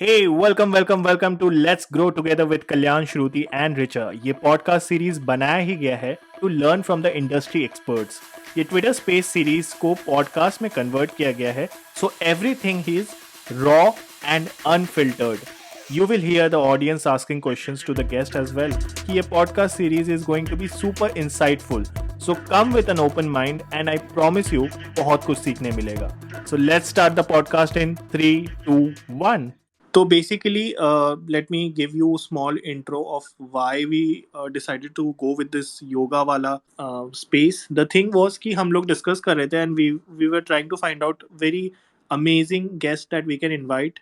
Hey, welcome to Let's Grow Together with Kalyan, Shruti and Richa. ये podcast series बनाया ही गया है to learn from the industry experts. ये Twitter space series को podcast में कन्वर्ट किया गया है so everything is raw and unfiltered. You will hear the audience asking questions to the guest as well. कि ये podcast series is going to be super insightful. So come with an open mind and I promise you बहुत कुछ सीखने मिलेगा. So let's start the podcast in 3, 2, 1. So basically, let me give you a small intro of why we decided to go with this yoga wala space. The thing was कि हम लोग discuss कर रहे थे and we were trying to find out very amazing guests that we can invite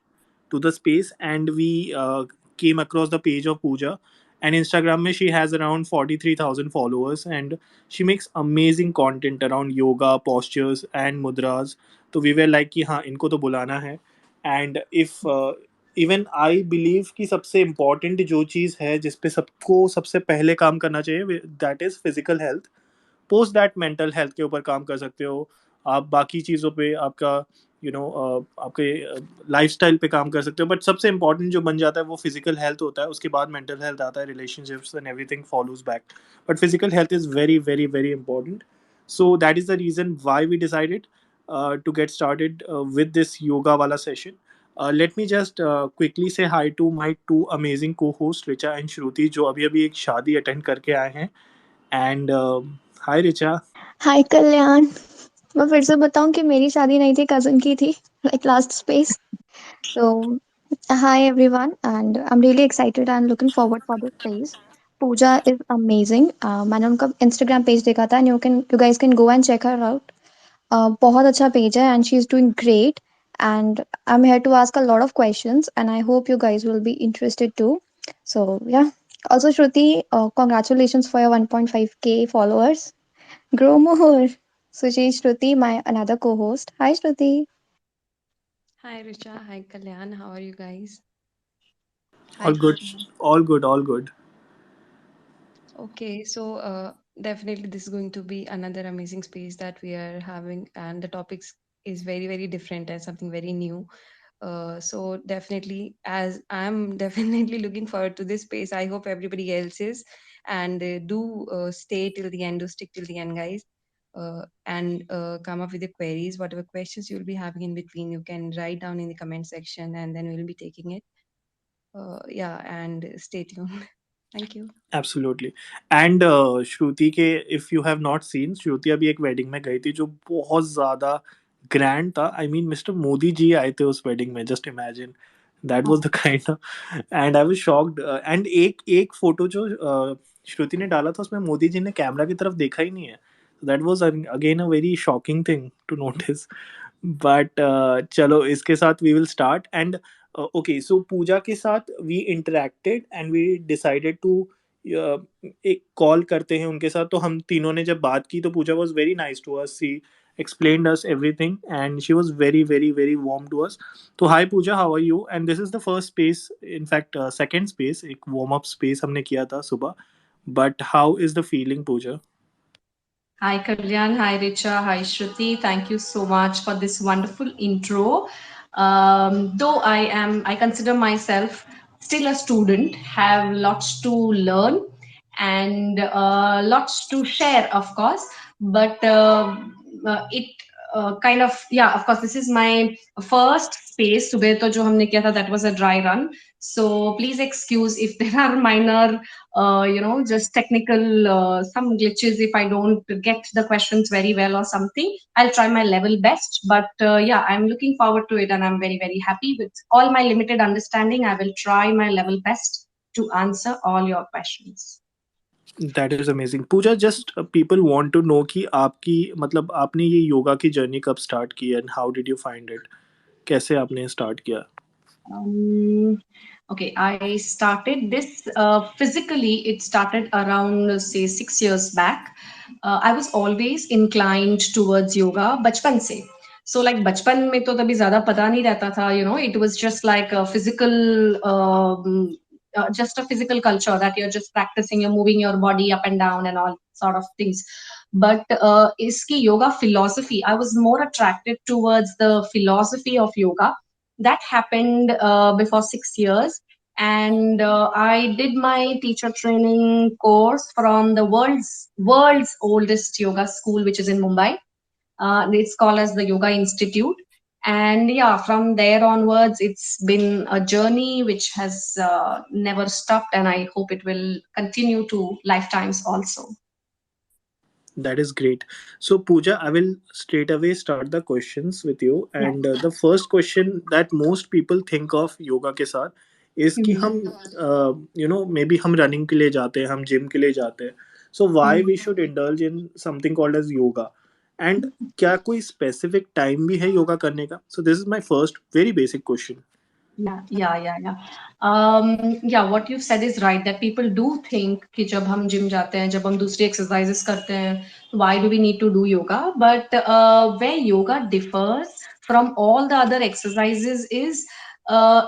to the space, and we came across the page of Pooja. And Instagram में she has around 43,000 followers and she makes amazing content around yoga, postures and mudras. तो we were like कि हाँ इनको तो बुलाना है. And if even I believe कि सबसे इम्पॉर्टेंट जो चीज़ है जिस पे सबको सबसे पहले काम करना चाहिए that is physical health. Post that mental health के ऊपर काम कर सकते हो. आप बाकी चीज़ों पे आपका आपके लाइफस्टाइल पे काम कर सकते हो, बट सबसे इम्पॉर्टेंट जो बन जाता है वो फिजिकल हेल्थ होता है. उसके बाद मेंटल हेल्थ आता है, relationships and everything follows back. But physical health is very very very important. So that is the reason why we decided to get started with this yoga wala session. Let me just quickly say hi to my two amazing co-hosts Richa and Shruti जो अभी अभी एक शादी attend करके आए हैं. And hi Richa. Hi Kalyan. मैं फिर से बताऊं कि मेरी शादी नहीं थी, कजन की थी, like last space. So hi everyone and I am really excited and looking forward for this space. Pooja is amazing. मैंने उनका इंस्टाग्राम पेज देखा था and you guys can go and check her out. बहुत अच्छा page है and she is doing great. And I am here to ask a lot of questions and I hope you guys will be interested to. So yeah, also Shruti, congratulations for your 1.5k followers. Grow more. So she's Shruti, my another co-host. Hi Shruti. Hi Richa, hi Kalyan, how are you guys? All Hi good, Pooja. all good, all good. Okay, so definitely this is going to be another amazing space that we are having, and the topics is very different and something very new. So definitely, as I'm definitely looking forward to this space, I hope everybody else is, and do stay till the end, do stick till the end, guys. And come up with your queries, whatever questions you'll be having in between, you can write down in the comment section, and then we'll be taking it. Yeah, and stay tuned. Thank you. Absolutely. And Shruti के, if you have not seen, Shruti अभी एक wedding में गई थी जो बहुत ज़्यादा grand था. I mean mister Modi ji आए थे उस वेडिंग में. Just imagine that was the kind of. And I was shocked. And एक एक फोटो जो श्रुति ने डाला था उसमें मोदी जी ने कैमरा की तरफ देखा ही नहीं है. That was again a very shocking thing to notice. But चलो इसके साथ we will start. And okay, so Pooja के साथ we interacted and we decided to एक कॉल करते हैं उनके साथ. तो हम तीनों ने जब बात की तो Pooja was very nice to us. She explained us everything and she was very warm to us. तो hi Pooja, how are you? And this is the first space, in fact second space, एक warm up space हमने किया था सुबह. But how is the feeling, Pooja? Hi Kalyan, hi Richa, hi Shruti. Thank you so much for this wonderful intro. Though I consider myself still a student, have lots to learn and lots to share, of course. But it kind of, yeah, of course, this is my first space. सुबह तो जो हमने किया था, that was a dry run. So please excuse if there are minor just technical some glitches if I don't get the questions very well or something. I'll try my level best, but yeah, I'm looking forward to it and I'm very happy. With all my limited understanding, I will try my level best to answer all your questions. That is amazing. Pooja, just people want to know कि आपकी मतलब आपने ये योगा की journey कब start की and how did you find it? कैसे आपने स्टार्ट किया? um, okay, I started this physically. It started around say 6 years back. I was always inclined towards yoga बचपन से. So like बचपन में तो तभी ज्यादा पता नहीं रहता था, it was just like a physical just a physical culture that you're just practicing, you're moving your body up and down and all sort of things. But iski yoga philosophy, I was more attracted towards the philosophy of yoga, That happened before 6 years. And I did my teacher training course from the world's oldest yoga school, which is in Mumbai. It's called as the Yoga Institute. And yeah, from there onwards, it's been a journey which has never stopped, and I hope it will continue to lifetimes also. That is great. So, Pooja, I will straight away start the questions with you. Yeah. And the first question that most people think of yoga के साथ is कि Mhm. हम maybe हम running के लिए जाते हैं, हम gym के लिए जाते हैं. So why we should indulge in something called as yoga? And क्या कोई specific time भी है योगा करने का? So this is my first very basic question. Yeah. Yeah, what you've said is right that people do think कि जब हम gym जाते हैं, जब हम दूसरी exercises करते हैं, why do we need to do yoga? But where yoga differs from all the other exercises is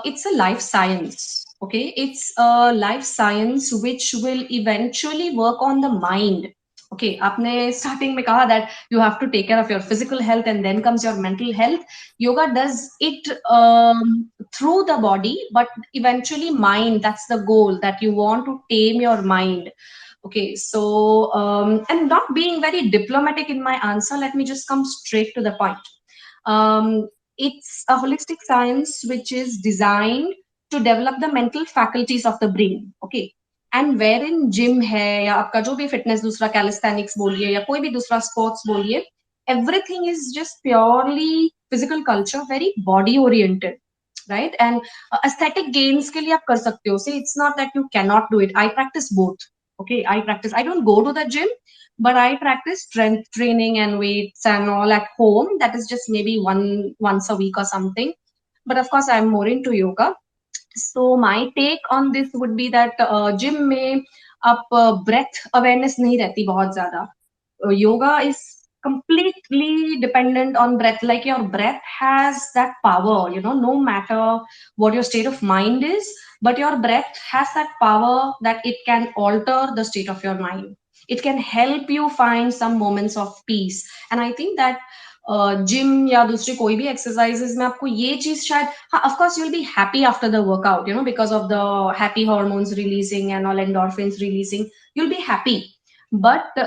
it's a life science. Okay, it's a life science which will eventually work on the mind. Okay, आपने starting में कहा that you have to take care of your physical health and then comes your mental health. Yoga does it through the body, but eventually mind. That's the goal, that you want to tame your mind. Okay, so and not being very diplomatic in my answer, let me just come straight to the point. It's a holistic science which is designed to develop the mental faculties of the brain. Okay, and where in gym है या आपका जो भी fitness दूसरा calisthenics बोलिए या कोई भी दूसरा स्पोर्ट्स बोलिए, everything is just purely physical culture, very body oriented, right? And aesthetic gains के लिए आप कर सकते हो. See, it's not that you cannot do it. I practice both. Okay, I don't go to the gym, but I practice strength training and weights and all at home. That is just maybe once a week or something. But of course, I'm more into yoga. So my take on this would be that gym में आप breath awareness नहीं रहती बहुत ज्यादा. Yoga is completely dependent on breath. Like your breath has that power, no matter what your state of mind is, but your breath has that power that it can alter the state of your mind. It can help you find some moments of peace. And I think that gym या दूसरी कोई भी exercises में आपको ये चीज शायद, हाँ, of course you will be happy after the workout, because of the happy hormones releasing and all endorphins releasing, you will be happy. But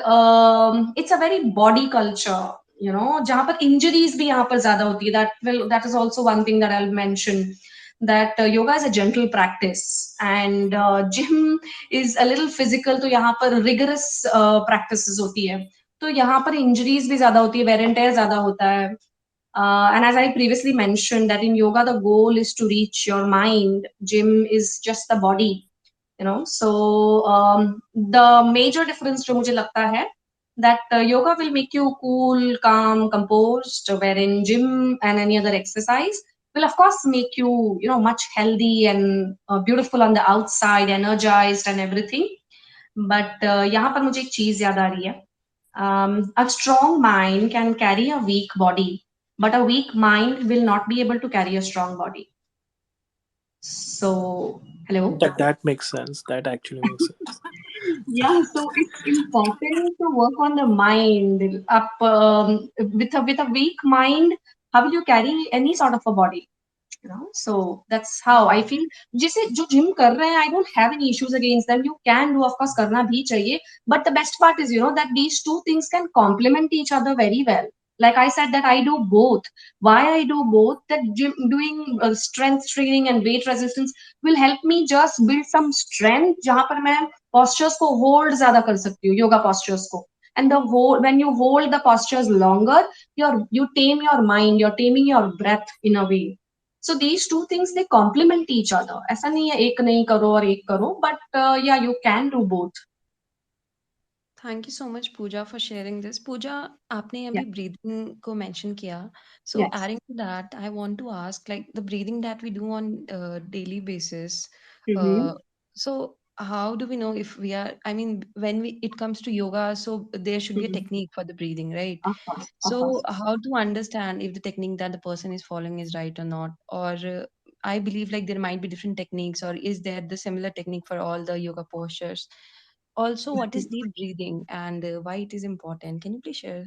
it's a very body culture, जहां पर इंजरीज भी यहाँ पर ज्यादा होती है. That is also one thing that I will mention, that yoga is a gentle practice and gym is a little physical, तो यहाँ पर rigorous practices होती है, तो यहाँ पर इंजरीज भी ज्यादा होती है, वेर एंड टेयर ज्यादा होता है. And as I previously mentioned that in yoga the goal is to reach your mind, gym is just the body. So the major difference जो मुझे लगता है that yoga will make you cool, calm, composed, wherein gym and any other exercise will of course make you, much healthy and beautiful on the outside, energized and everything. But यहाँ पर मुझे एक चीज याद आ रही है. A strong mind can carry a weak body, but a weak mind will not be able to carry a strong body. So, hello. That makes sense. That actually makes sense. Yeah, so it's important to work on the mind. Up with a weak mind, how will you carry any sort of a body? So that's how I feel. जैसे जो gym कर रहे हैं, I don't have any issues against them. You can do, of course, करना भी चाहिए. But the best part is, that these two things can complement each other very well. Like I said, that I do both. Why I do both? That doing strength training and weight resistance will help me just build some strength. जहाँ पर मैं postures को hold ज़्यादा कर सकती हूँ, yoga postures को. And when you hold the postures longer, you tame your mind, you're taming your breath in a way. So these two things, they complement each other. ऐसा नहीं है एक नहीं करो और एक करो, but yeah, you can do both. Thank you so much, Pooja, for sharing this. Pooja, आपने Yeah. अभी breathing को mention किया. So Yes. adding to that, I want to ask, like the breathing that we do on daily basis. Mm-hmm. Uh, so how do we know if we are? I mean, when it comes to yoga, so there should be a Mm-hmm. technique for the breathing, right? Of course, of So course. how to understand if the technique that the person is following is right or not? Or I believe like there might be different techniques, or is there the similar technique for all the yoga postures? Also, what is deep breathing and why it is important? Can you please share,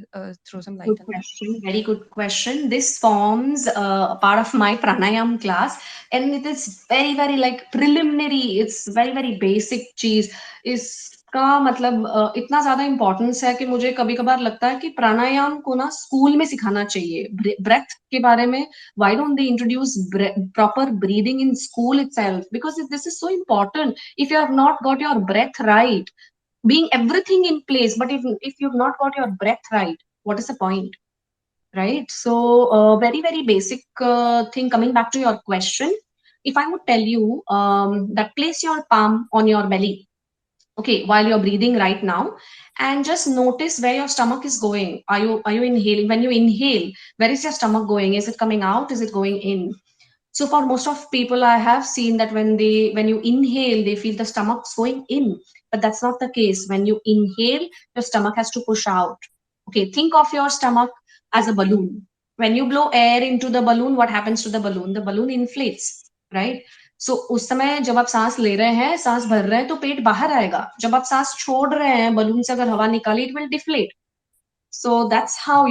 throw some light Good on that? question. Very good question. This forms a part of my pranayam class, and it is very, very like preliminary. It's very, very basic चीज. इसका मतलब इतना ज्यादा importance है कि मुझे कभी कभार लगता है कि प्राणायाम को ना स्कूल में सिखाना चाहिए ब्रेथ के बारे में. Why don't they introduce proper breathing in school itself? Because this is so important. If you have not got your breath right, being everything in place, but if you've not got your breath right, what is the point, right? So very, very basic thing. Coming back to your question, if I would tell you that place your palm on your belly, okay, while you're breathing right now, and just notice where your stomach is going. Are you inhaling? When you inhale, where is your stomach going? Is it coming out? Is it going in? So for most of people, I have seen that when you inhale, they feel the stomach's going in, but that's not the case. When you inhale, your stomach has to push out. Okay, think of your stomach as a balloon. When you blow air into the balloon, what happens to the balloon? The balloon inflates, right? So उस समय जब आप सांस ले रहे हैं, सांस भर रहे हैं, तो पेट बाहर आएगा. जब आप सांस छोड़ रहे हैं, balloon से अगर हवा निकाली, it will deflate. So that's how,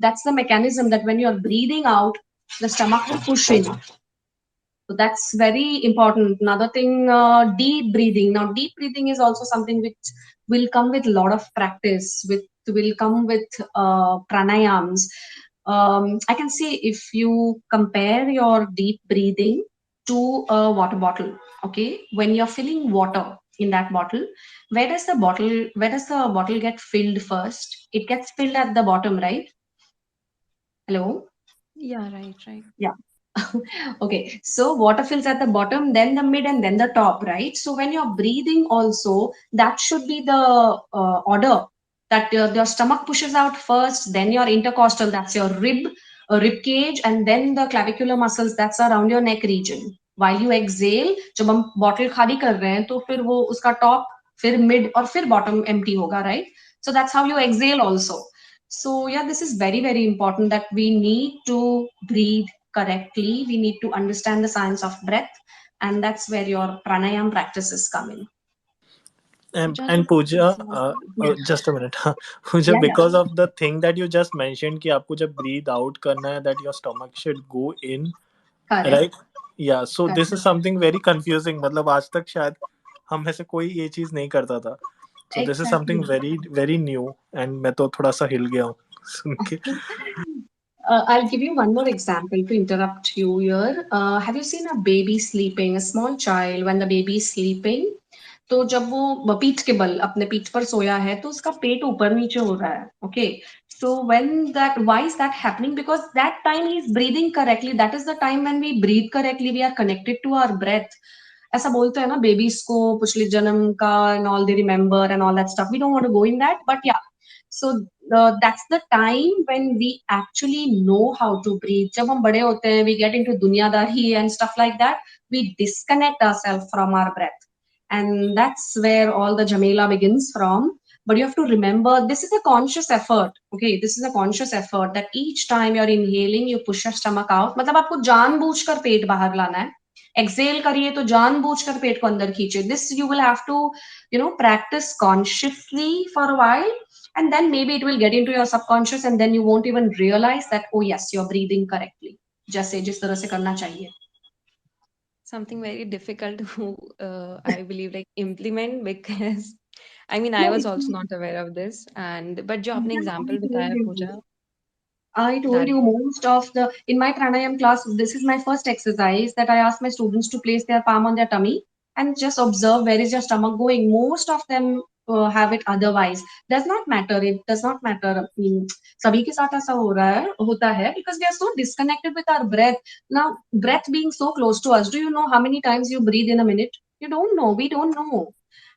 that's the mechanism, that when you're breathing out, the stomach will push in. So that's very important. Another thing, deep breathing. Now, deep breathing is also something which will come with a lot of practice, will come with pranayams. I can say if you compare your deep breathing to a water bottle, okay, when you're filling water in that bottle, where does the bottle get filled first? It gets filled at the bottom, right? Hello? Yeah, right, right. Yeah. Okay, so water fills at the bottom, then the mid, and then the top, right? So when you're breathing, also that should be the order, that your stomach pushes out first, then your intercostal, that's your rib cage, and then the clavicular muscles, that's around your neck region. While you exhale, जब हम bottle खाली कर रहे हैं, तो फिर वो उसका top, फिर mid और फिर bottom empty होगा, right? So that's how you exhale also. So yeah, this is very, very important, that we need to breathe correctly. We need to understand the science of breath, and that's where your pranayam practices come in. Pooja, And can you Pooja, example? Yeah, just a minute. Pooja, yeah, yeah. because of the thing that you just mentioned कि आपको जब breathe out करना है that your stomach should go in, Correct, right? Yeah, so correct. this is something very confusing. मतलब आज तक शायद हम में से कोई ये चीज नहीं करता था. So this is something Exactly. very very new, and मैं तो थोड़ा सा हिल गया हूँ सुन के. I'll give you one more example to interrupt you here. Have you seen a baby sleeping, a small child, when the baby is sleeping? तो जब वो पीठ के बल अपने पीठ पर सोया है, तो उसका पेट ऊपर नीचे हो रहा है. Okay, so why is that happening? Because that time he is breathing correctly. That is the time when we breathe correctly, we are connected to our breath. ऐसा बोलते हैं ना बेबीज को पिछले जन्म का, and all they remember and all that stuff. We don't want to go in that, but yeah. So that's the time when we actually know how to breathe. जब हम बड़े होते हैं, we get into दुनियादारी and stuff like that. We disconnect ourselves from our breath, and that's where all the jamela begins from. But you have to remember, this is a conscious effort. Okay, this is a conscious effort, that each time you're inhaling, you push your stomach out. मतलब आपको जानबूझकर पेट बाहर लाना है. Excel करिए तो जानबूझकर पेट को अंदर खींचे. This you will have to practice consciously for a while, and then maybe it will get into your subconscious, and then you won't even realize that, oh yes, you're breathing correctly, जैसे जिस तरह से करना चाहिए. Something very difficult to, I believe, like implement because I mean, I No, was it's also not aware of this. And but जो आपने yeah, example बताया पूजा, I told that you most of in my pranayam class, this is my first exercise, that I ask my students to place their palm on their tummy and just observe where is your stomach going. Most of them have it otherwise. Does not matter. It does not matter. सभी के साथ ऐसा हो रहा है, होता है, because we are so disconnected with our breath. Now, breath being so close to us, do you know how many times you breathe in a minute? You don't know. We don't know.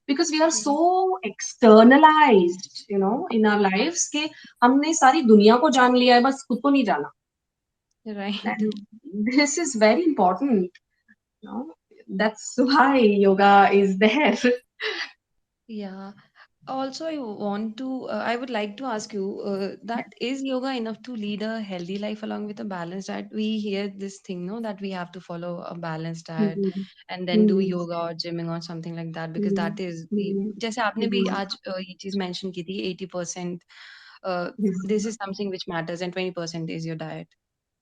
Because we are right, so externalized, in our lives, कि हमने सारी दुनिया को जान लिया है, बस खुद को नहीं जाना. right, And this is very important. That's why yoga is there. yeah. Also, I would like to ask you that is yoga enough to lead a healthy life along with a balanced diet? We hear this thing, no, that we have to follow a balanced diet Mhm. and then do Mhm. yoga or gymming or something like that because Mhm. that is the Mhm. जैसे आपने भी Mhm. आज ये चीज mention की थी 80% this Mhm. is something which matters and 20% is your diet.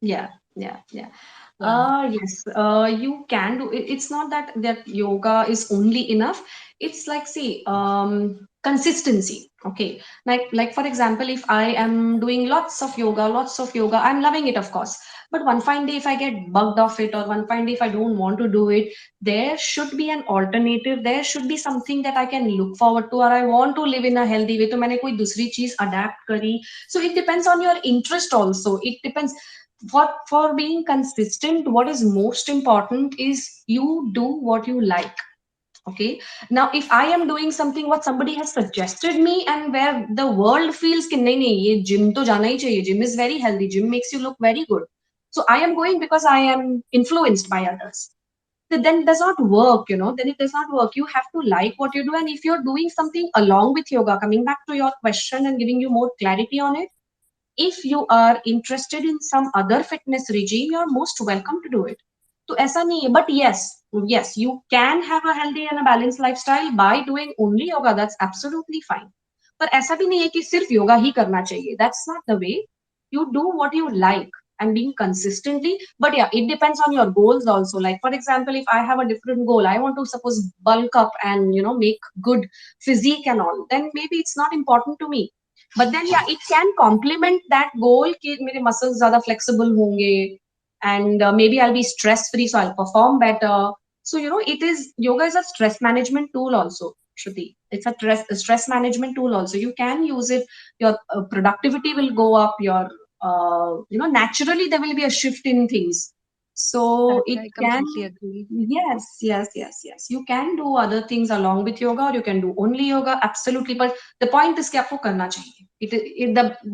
Yeah, yeah, yeah. Yeah. Yes, you can do it. It's not that yoga is only enough. It's like, see, consistency. Okay, like for example, if I am doing lots of yoga, I'm loving it, of course. But one fine day, if I get bugged off it, or one fine day, if I don't want to do it, there should be an alternative. There should be something that I can look forward to, or I want to live in a healthy way. तो मैंने कोई दूसरी चीज adapt करी. So it depends on your interest also. It depends for being consistent. What is most important is you do what you like. Okay, now if I am doing something what somebody has suggested me and where the world feels कि नहीं नहीं ये gym तो जाना ही चाहिए, gym is very healthy, gym makes you look very good, so I am going because I am influenced by others. Then it does not work, then it does not work. You have to like what you do, and if you're doing something along with yoga, coming back to your question and giving you more clarity on it, if you are interested in some other fitness regime, you're most welcome to do it. So ऐसा नहीं है, but yes, you can have a healthy and a balanced lifestyle by doing only yoga. That's absolutely fine. पर ऐसा भी नहीं है कि सिर्फ योगा ही करना चाहिए. That's not the way. You do what you like and being consistently. But yeah, it depends on your goals also. Like for example, if I have a different goal, I want to suppose bulk up and make good physique and all, then maybe it's not important to me. But then yeah, it can complement that goal कि मेरे muscles ज़्यादा flexible होंगे and maybe I'll be stress free, so I'll perform better. So yoga is a stress management tool also, Shruti. It's a stress management tool also. You can use it. Your productivity will go up. Your naturally there will be a shift in things. So That it I can. completely agree. Yes. You can do other things along with yoga, or you can do only yoga. Absolutely, but the point is कि आपको करना चाहिए.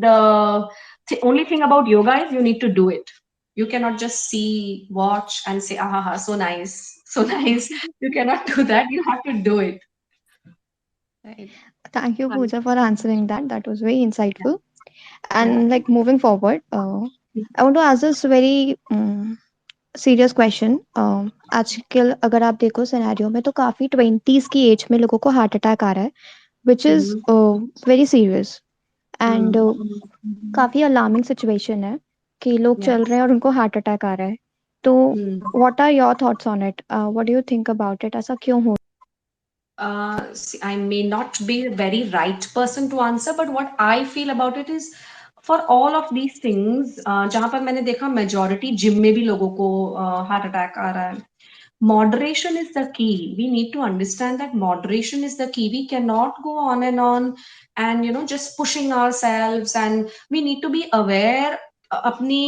The only thing about yoga is you need to do it. You cannot just see, watch, and say, "Ah, so nice, so nice." You cannot do that. You have to do it. Right. Thank you, Right. Pooja, for answering that. That was very Yeah. insightful. Yeah. And like moving forward, I want to ask this very serious question. आजकल अगर आप देखो scenario में तो काफी 20s की as में लोगों को हार्ट अटैक आ रहा है which is Mhm. Very serious and Mhm. Mhm. काफी अलार्मिंग सिचुएशन है कि लोग Yeah. चल रहे हैं और उनको हार्ट अटैक आ रहा है. तो Hmm. What are your thoughts on it? What do you think about it? ऐसा क्यों हो? See, I may not be the very right person to answer, but what I feel about it is for all of these things, जहाँ पर मैंने देखा majority gym में भी लोगों को heart attack आ रहा है. Moderation is the key. We need to understand that moderation is the key. We cannot go on and just pushing ourselves, and we need to be aware अपनी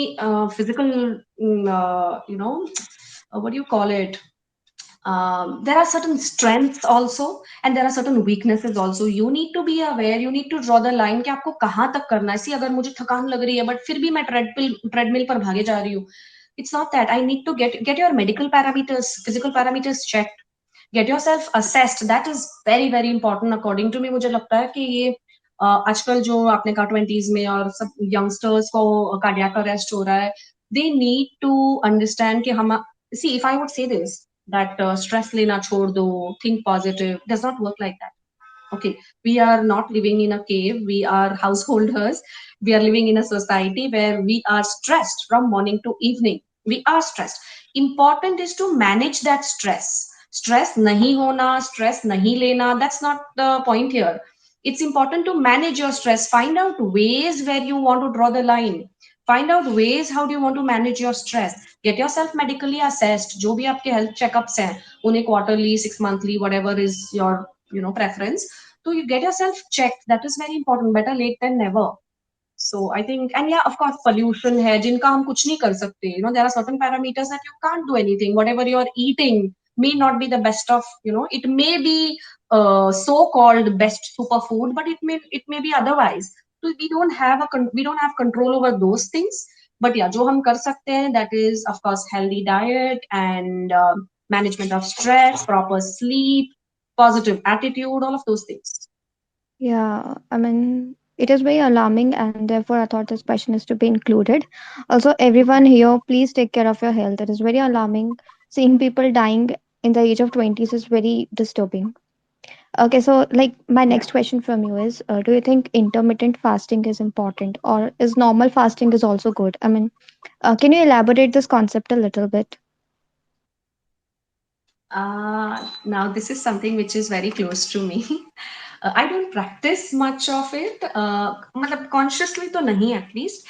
physical what do you call it, there are certain strengths also and there are certain weaknesses also. You need to be aware, you need to draw the line कि आपको कहाँ तक करना है. See, अगर मुझे थकान लग रही है but फिर भी मैं treadmill पर भागे जा रही हूँ, it's not that. I need to get your medical parameters, physical parameters checked, get yourself assessed. That is very very important according to me. मुझे लगता है कि ये आजकल जो आपने कहा 20s में और सब यंगस्टर्स को कार्डियक अरेस्ट हो रहा है, they need to understand कि हम, see, if I would say this, that stress lena chhod do, think positive, does not work like that. Okay, we are not living in a cave, we are householders, we are living in a society where we are stressed from morning to evening. We are stressed. Important is to manage that stress. Stress nahi hona, stress nahi lena, that's not the point here. It's important to manage your stress. Find out ways where you want to draw the line. Find out ways how do you want to manage your stress. Get yourself medically assessed. जो भी आपके health checkups हैं, उन्हें quarterly, 6 monthly, whatever is your preference. So you get yourself checked. That is very important. Better late than never. So I think, and yeah, of course, pollution है जिनका हम कुछ नहीं कर सकते. There are certain parameters that you can't do anything. Whatever you're eating may not be the best of, it may be so-called best superfood, but it may be otherwise. So we don't have control over those things. But yeah, जो हम कर सकते हैं, that is of course healthy diet and management of stress, proper sleep, positive attitude, all of those things. Yeah, I mean, it is very alarming, and therefore, I thought this question is to be included. Also, everyone here, please take care of your health. It is very alarming. Seeing people dying in the age of 20s is very disturbing. Okay, so like my Yeah. next question from you is, do you think intermittent fasting is important, or is normal fasting is also good? I mean, can you elaborate this concept a little bit? Now this is something which is very close to me. I don't practice much of it. मतलब consciously तो नहीं at least.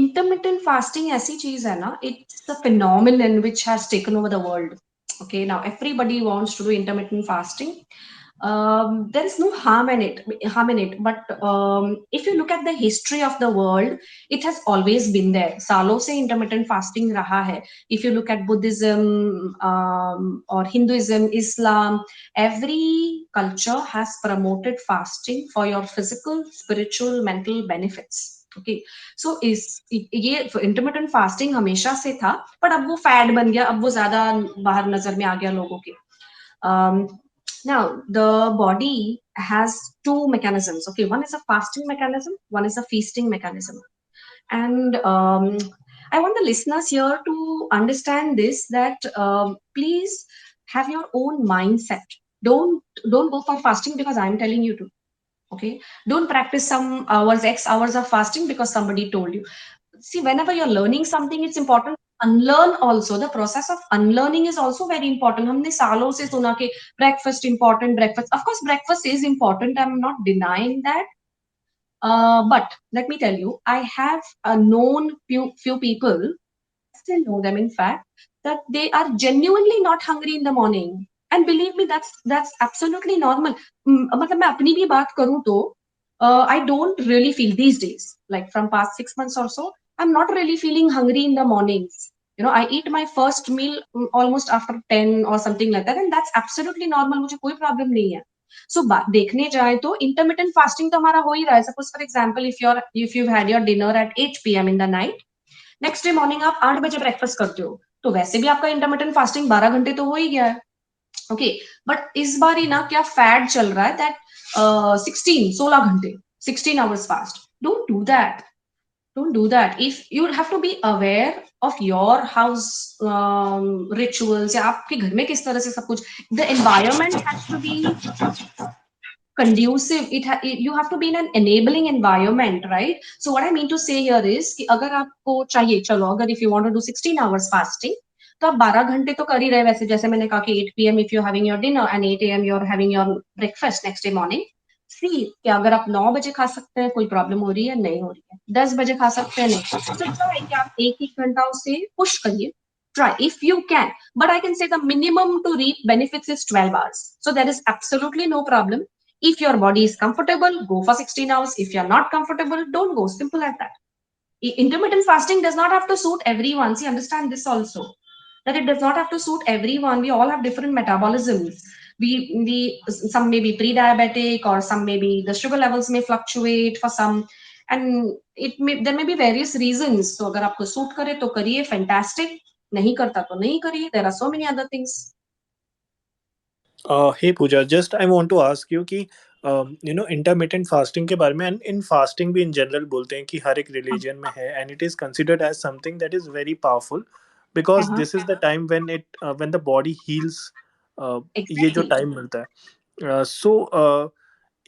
Intermittent fasting ऐसी चीज है ना. It's a phenomenon which has taken over the world. Okay, now everybody wants to do intermittent fasting. There is no harm in it, but if you look at the history of the world, it has always been there. सालों से intermittent fasting रहा है. If you look at Buddhism, or Hinduism, Islam, every culture has promoted fasting for your physical, spiritual, mental benefits. Okay, so ये intermittent fasting हमेशा से था, पर अब वो फैड बन गया, अब वो ज्यादा बाहर नजर में आ गया लोगों के. um, Now, the body has two mechanisms. Okay, one is a fasting mechanism, one is a feasting mechanism. And I want the listeners here to understand this, that please have your own mindset. Don't go for fasting because I'm telling you to. Okay, don't practice some hours, X hours of fasting because somebody told you. See, whenever you're learning something, it's important to unlearn also. The process of unlearning is also very important. हमने सालों से सुना कि breakfast important, breakfast. Of course, breakfast is important. I'm not denying that. But let me tell you, I have known few people. I still know them, in fact, that they are genuinely not hungry in the morning. And believe me, that's absolutely normal. मतलब मैं अपनी भी बात करूं तो I don't really feel these days, like from past 6 months or so, I'm not really feeling hungry in the mornings. You know, I eat my first meal almost after 10 or something like that, and that's absolutely normal. मुझे कोई problem नहीं है. सो देखने जाए तो intermittent fasting तो हमारा हो ही रहा है. Suppose for example, if you had your dinner eight 8 PM in the night, next day morning आप 8 बजे ब्रेकफास्ट करते हो, तो वैसे भी आपका इंटरमिटेंट फास्टिंग 12 घंटे तो हो ही गया है. ओके, बट इस बार ही ना क्या फैड चल रहा है, दैट 16 घंटे 16 hours fast. Don't do that. If you have to be aware of your house rituals, या आपके घर में किस तरह से सब कुछ, the environment has to be conducive. You have to be in an enabling environment, right? So what I mean to say here is कि अगर आपको चाहिए, चलो अगर if you want to do 16 hours fasting, तो आप 12 घंटे तो कर ही रहे. वैसे जैसे मैंने कहा कि 8 PM if you're having your dinner and 8 AM you're having your breakfast next day morning. सी कि अगर आप 9 बजे खा सकते हैं, कोई प्रॉब्लम हो रही है नहीं हो रही है, 10 बजे खा सकते हैं नहीं, तो ट्राई कि आप एक एक घंटा उसे पुश करिए. Try if you can, but I can say the minimum to reap benefits is 12 hours. So there is absolutely no problem. If your body is comfortable, go for 16 hours. If you're not comfortable, don't go. Simple as that. Intermittent fasting does not have to suit everyone. See, understand this also, that it does not have to suit everyone. We all have different metabolisms. We some may be pre-diabetic, or some maybe the sugar levels may fluctuate for some, and there may be various reasons. So अगर आपको suit करे तो करिए, fantastic. नहीं करता तो नहीं करिए. There are so many other things. Hey Pooja, just I want to ask you कि intermittent fasting के बारे में, and in fasting भी in general बोलते हैं कि हर एक religion में है, and it is considered as something that is very powerful because Uh-huh. this is the time when the body heals. ये जो Exactly. time मिलता है. So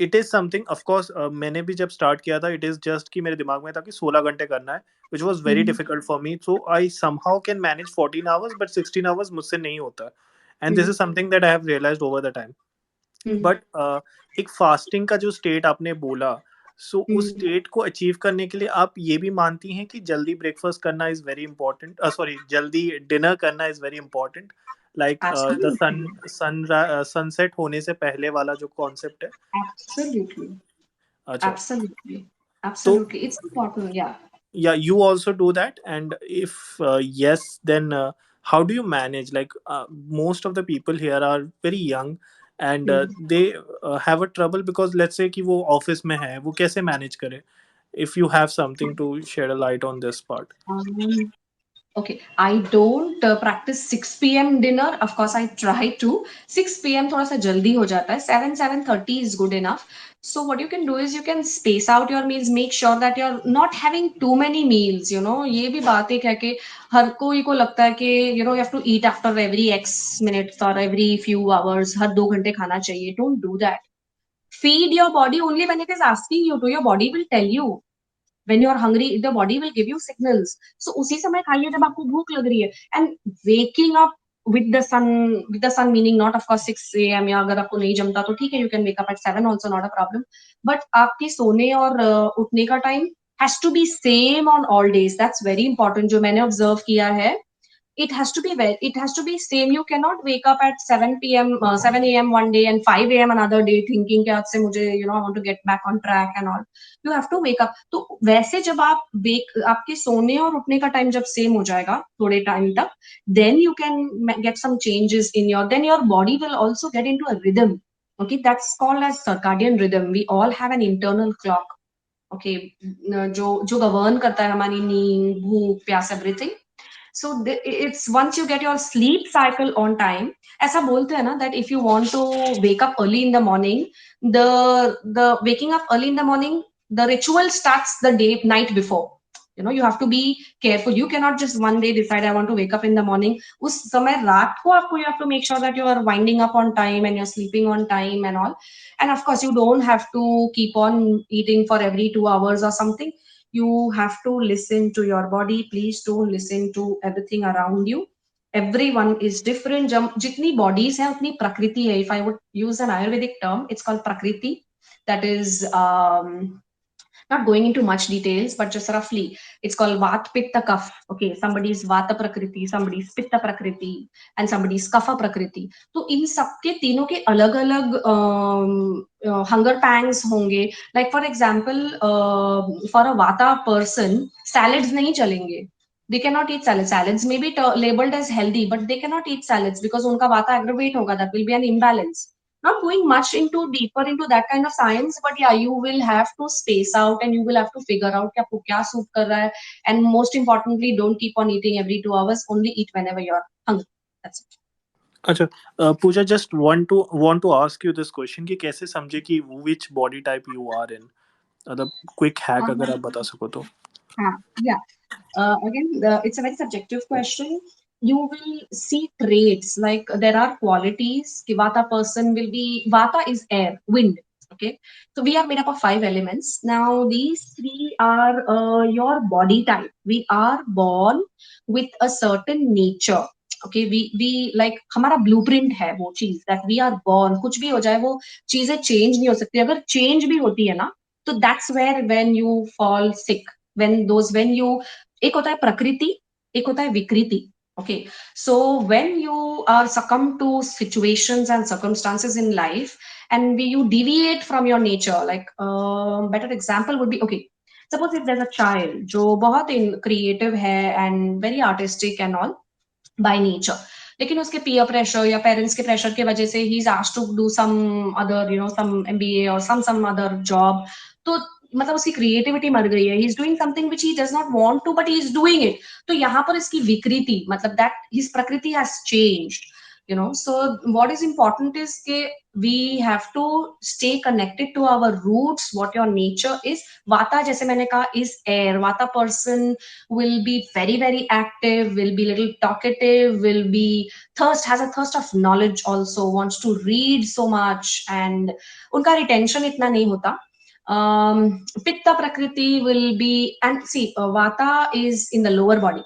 it is something, of course, मैंने भी जब start किया था, it is just कि मेरे दिमाग में था कि 16 घंटे करना है, which was very Mhm. difficult for me. So I somehow can manage 14 hours, but 16 hours मुझसे नहीं होता. And this Mhm. is something that I have realized over the time. Mhm. But एक फास्टिंग का जो स्टेट आपने बोला, सो उस Mhm. State को अचीव करने के लिए आप ये भी मानती हैं कि जल्दी ब्रेकफास्ट करना इज वेरी इंपॉर्टेंट, सॉरी जल्दी डिनर करना is very important, like the Absolutely. Sunset होने से पहले वाला जो कॉन्सेप्ट है. Absolutely. अच्छा. Absolutely. तो Absolutely. It's important. Yeah. yeah, you also do that, and if yes, then how do you manage, like most of the people here are very young, and Hmm. they have a trouble because let's say कि वो office में है, वो कैसे manage करे? If you have something to shed a light on this part. Um, Okay, I don't practice 6 p.m. dinner. Of course, I try to. 6 p.m. थोड़ा सा जल्दी हो जाता है. 7:30 is good enough. So what you can do is you can space out your meals. Make sure that you're not having too many meals. You know, ये भी बात एक है कि हर कोई को लगता है कि you know you have to eat after every X minutes or every few hours. हर 2 घंटे खाना चाहिए. Don't do that. Feed your body only when it is asking you to. Your body will tell you. When you are hungry, the body will give you signals. So उसी समय खाइए जब आपको भूख लग रही है. And waking up with the sun meaning not of course 6 a.m. या अगर आपको नहीं जमता तो ठीक है, you can wake up at 7 also, not a problem. But आपके सोने और उठने का time has to be same on all days. That's very important. जो मैंने observe किया है, it has to be same. You cannot wake up at 7 a.m. one day and 5 a.m. another day thinking कि आज से मुझे you know I want to get back on track and all. You have to wake up. तो वैसे जब आपके सोने और उठने का टाइम जब सेम हो जाएगा थोड़े टाइम तक, then you can get some changes in then your body will also get into a rhythm. Okay, that's called as circadian rhythm. We all have an internal clock. Okay, जो govern करता है हमारी नींद, भूख, प्यास, everything. So it's once you get your sleep cycle on time, ऐसा बोलते हैं ना that if you want to wake up early in the morning, the waking up early in the morning, the ritual starts the day night before. You know, you have to be careful. You cannot just one day decide I want to wake up in the morning. उस समय रात को आपको you have to make sure that you are winding up on time and you're sleeping on time and all. And of course, you don't have to keep on eating for every 2 hours or something. You have to listen to your body. Please don't listen to everything around you. Everyone is different. Jitni bodies hai utni prakriti hai. If I would use an Ayurvedic term, it's called prakriti. That is not going into much details, but just roughly, it's called Vat Pitta Kapha. Okay, somebody's Vata Prakriti, somebody's Pitta Prakriti, and somebody's Kapha Prakriti. तो इन सबके तीनों के अलग अलग hunger pangs होंगे. Like for example, for a Vata person, salads नहीं चलेंगे. They cannot eat salads. Salads may be labeled as healthy, but they cannot eat salads because उनका Vata aggravate होगा. That will be an imbalance. Not going much into deeper into that kind of science, but yeah, you will have to space out and you will have to figure out कि आपको क्या suit कर रहा है. And most importantly, don't keep on eating every 2 hours. Only eat whenever you're hungry. That's it. अच्छा, पूजा, just want to ask you this question कि कैसे समझे कि which body type you are in, मतलब quick hack अगर आप बता सको तो. Yeah. Again, it's a very subjective question. You will see traits like there are qualities. Ki Vata person will be, Vata is air, wind. Okay. So we are made up of 5 elements. Now, these three are your body type. We are born with a certain nature. Okay, we like हमारा blueprint है वो चीज that we are born. कुछ भी हो जाए वो चीजें change नहीं हो सकती. अगर change भी होती है ना, तो that's where when you fall sick. When you एक होता है प्रकृति, एक होता है विकृति. Okay, so when you are succumb to situations and circumstances in life and you deviate from your nature, like better example would be, okay, suppose if there's a child जो बहुत creative है and very artistic and all by nature, लेकिन उसके peer pressure या parents के pressure के वजह से he is asked to do some other you know some MBA or some other job, तो मतलब उसकी क्रिएटिविटी मर गई है. He is doing something which he does not want to but he is doing it. तो यहाँ पर इसकी विकृति मतलब दैट हिज प्रकृति has changed. You know, so what is important is we have to stay connected to our roots, what your nature is. Vata, jaise maine kaha, is air. Vata person will be very very active, will be little talkative, will be has a thirst of knowledge, also wants to read so much, and unka retention itna nahi hota. Pitta Prakriti will be, and see, Vata is in the lower body.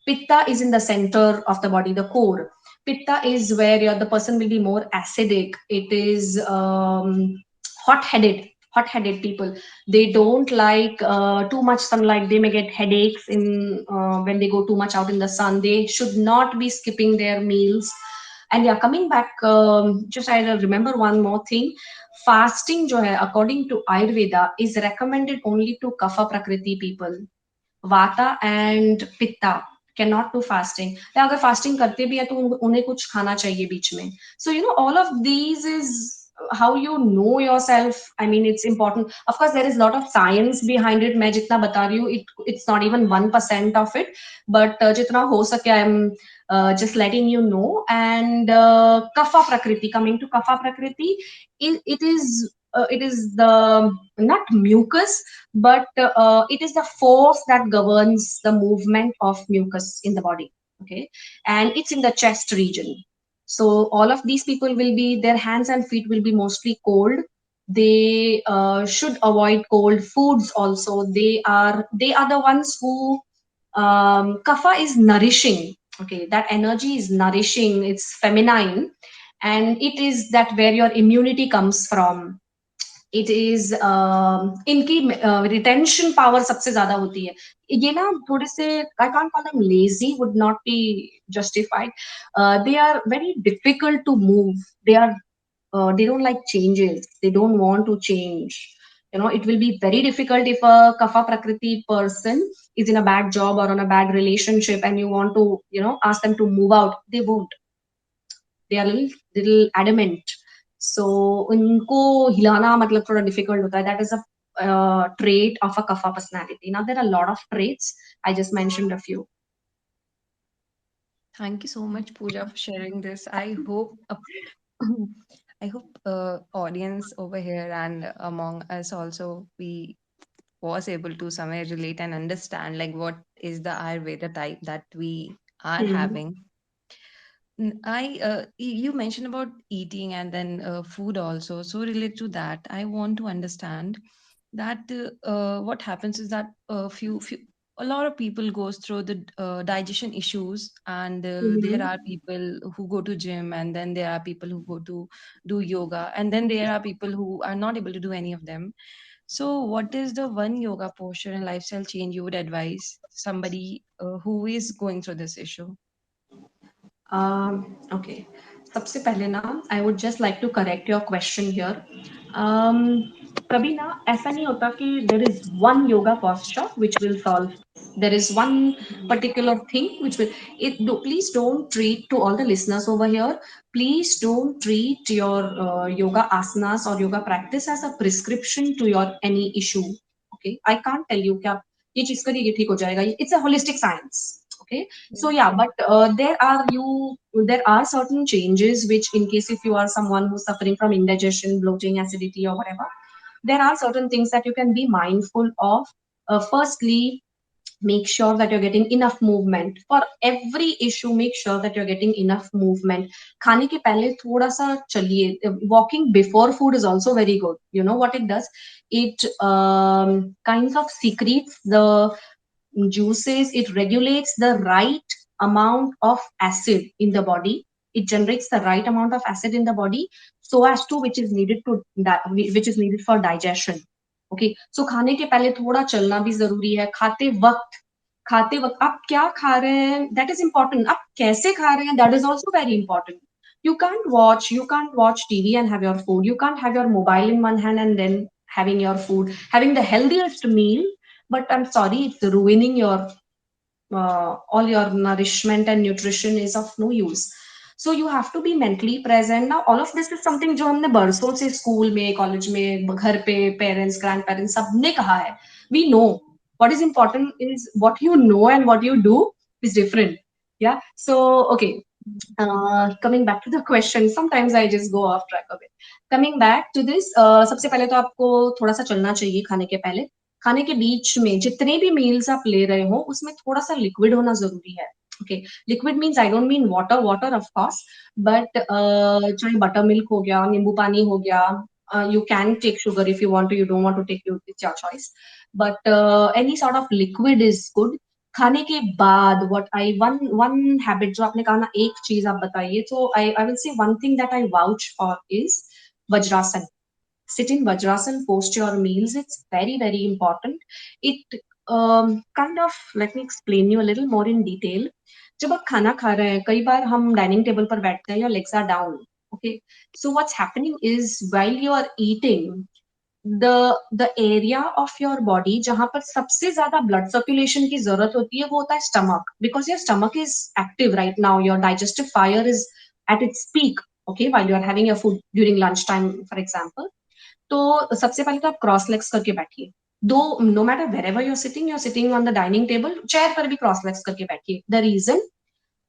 Pitta is in the center of the body, the core. Pitta is where the person will be more acidic. It is hot-headed people. They don't like too much sunlight. They may get headaches when they go too much out in the sun. They should not be skipping their meals. And yeah, coming back, just I remember one more thing. Fasting जो है, according to Ayurveda, is recommended only to Kapha Prakriti people. Vata and Pitta cannot do fasting. या अगर fasting करते भी है तो उन्हें कुछ खाना चाहिए बीच में. So you know all of these is how you know yourself, I mean, it's important. Of course, there is a lot of science behind it. मैं जितना बता रही हूँ, it's not even 1% of it, but जितना हो सके, I'm just letting you know. And kapha prakriti, coming to kapha prakriti, it is the not mucus, but it is the force that governs the movement of mucus in the body. Okay, and it's in the chest region. So all of these people will be, their hands and feet will be mostly cold. They should avoid cold foods also. They are the ones who, kapha is nourishing. Okay, that energy is nourishing, it's feminine, and it is that where your immunity comes from. It is इनकी retention power सबसे ज्यादा होती है. ये ना थोड़े से, I can't call them lazy, would not be justified. They are very difficult to move. They are they don't like changes, they don't want to change. You know, it will be very difficult if a kapha prakriti person is in a bad job or on a bad relationship and you want to, ask them to move out. They won't. They are little adamant. So उनको हिलाना मतलब थोड़ा difficult होता है. That is a trait of a kapha personality. Now there are a lot of traits. I just mentioned a few. Thank you so much, Pooja, for sharing this. I hope I hope audience over here and among us also, we was able to somewhere relate and understand like what is the Ayurveda type that we are Hmm. having. You mentioned about eating and then food also. So related to that, I want to understand that what happens is that a lot of people goes through the digestion issues, and there Mhm. are people who go to gym, and then there are people who go to do yoga, and then there are people who are not able to do any of them. So what is the one yoga posture and lifestyle change you would advise somebody who is going through this issue? Okay. सबसे पहले ना, I would just like to correct your question here. Um, कभी ना ऐसा नहीं होता कि there is one yoga posture which will solve. There is one particular thing which will. Please don't treat, to all the listeners over here. Please don't treat your yoga asanas or yoga practice as a prescription to your any issue. Okay, I can't tell you कि आप ये चीज करिए ये ठीक हो जाएगा. It's a holistic science. Okay, so yeah, but there are certain changes which, in case if you are someone who's suffering from indigestion, bloating, acidity, or whatever, there are certain things that you can be mindful of. Firstly, make sure that you're getting enough movement. For every issue, make sure that you're getting enough movement. खाने के पहले थोड़ा सा चलिए. Walking before food is also very good. You know what it does? It kinds of secretes the juices. It regulates the right amount of acid in the body. It generates the right amount of acid in the body, so as to which is needed which is needed for digestion. Okay, so खाने के पहले थोड़ा चलना भी जरूरी है. खाते वक्त आप क्या खा रहे हैं, that is important. आप कैसे खा रहे हैं, that is also very important. You can't watch TV and have your food. You can't have your mobile in one hand and then having your food, having the healthiest meal, but I'm sorry, it's ruining your all your nourishment and nutrition is of no use. So you have to be mentally present. Now all of this is something जो हमने बरसों से school में, college में, घर पे parents, grand parents सबने कहा है. We know. What is important is what you know, and what you do is different. Yeah, so okay. Coming back to the question, sometimes I just go off track a bit. Coming back to this, सबसे पहले तो आपको थोड़ा सा चलना चाहिए खाने के पहले. खाने के बीच में जितने भी मील्स आप ले रहे हो, उसमें थोड़ा सा लिक्विड होना जरूरी है. Okay, liquid means I don't mean water of course, but चाहे बटर मिल्क हो गया, नींबू पानी हो गया. You can take sugar if you want to. You don't want to take, it's your choice. But any sort of liquid is good. खाने के बाद what I one habit जो आपने कहा ना, एक चीज आप बताइए. So I will say one thing that I vouch for is Vajrasan. Sit in Vajrasan post your meals. It's very very important. It kind of, let me explain you a little more in detail. जब आप खाना खा रहे हैं, कई बार हम dining table पर बैठते हैं, your legs are down. Okay, so what's happening is while you are eating, the area of your body जहां पर सबसे ज्यादा blood circulation की जरूरत होती है, वो होता है stomach. Because your stomach is active right now, your digestive fire is at its peak. okay, while you are having your food during lunch time, for example. तो सबसे पहले तो आप क्रॉस लेग्स करके बैठिए. दो, no matter wherever you're sitting on the dining table, chair पर भी क्रॉस लेग्स करके बैठिए. The reason,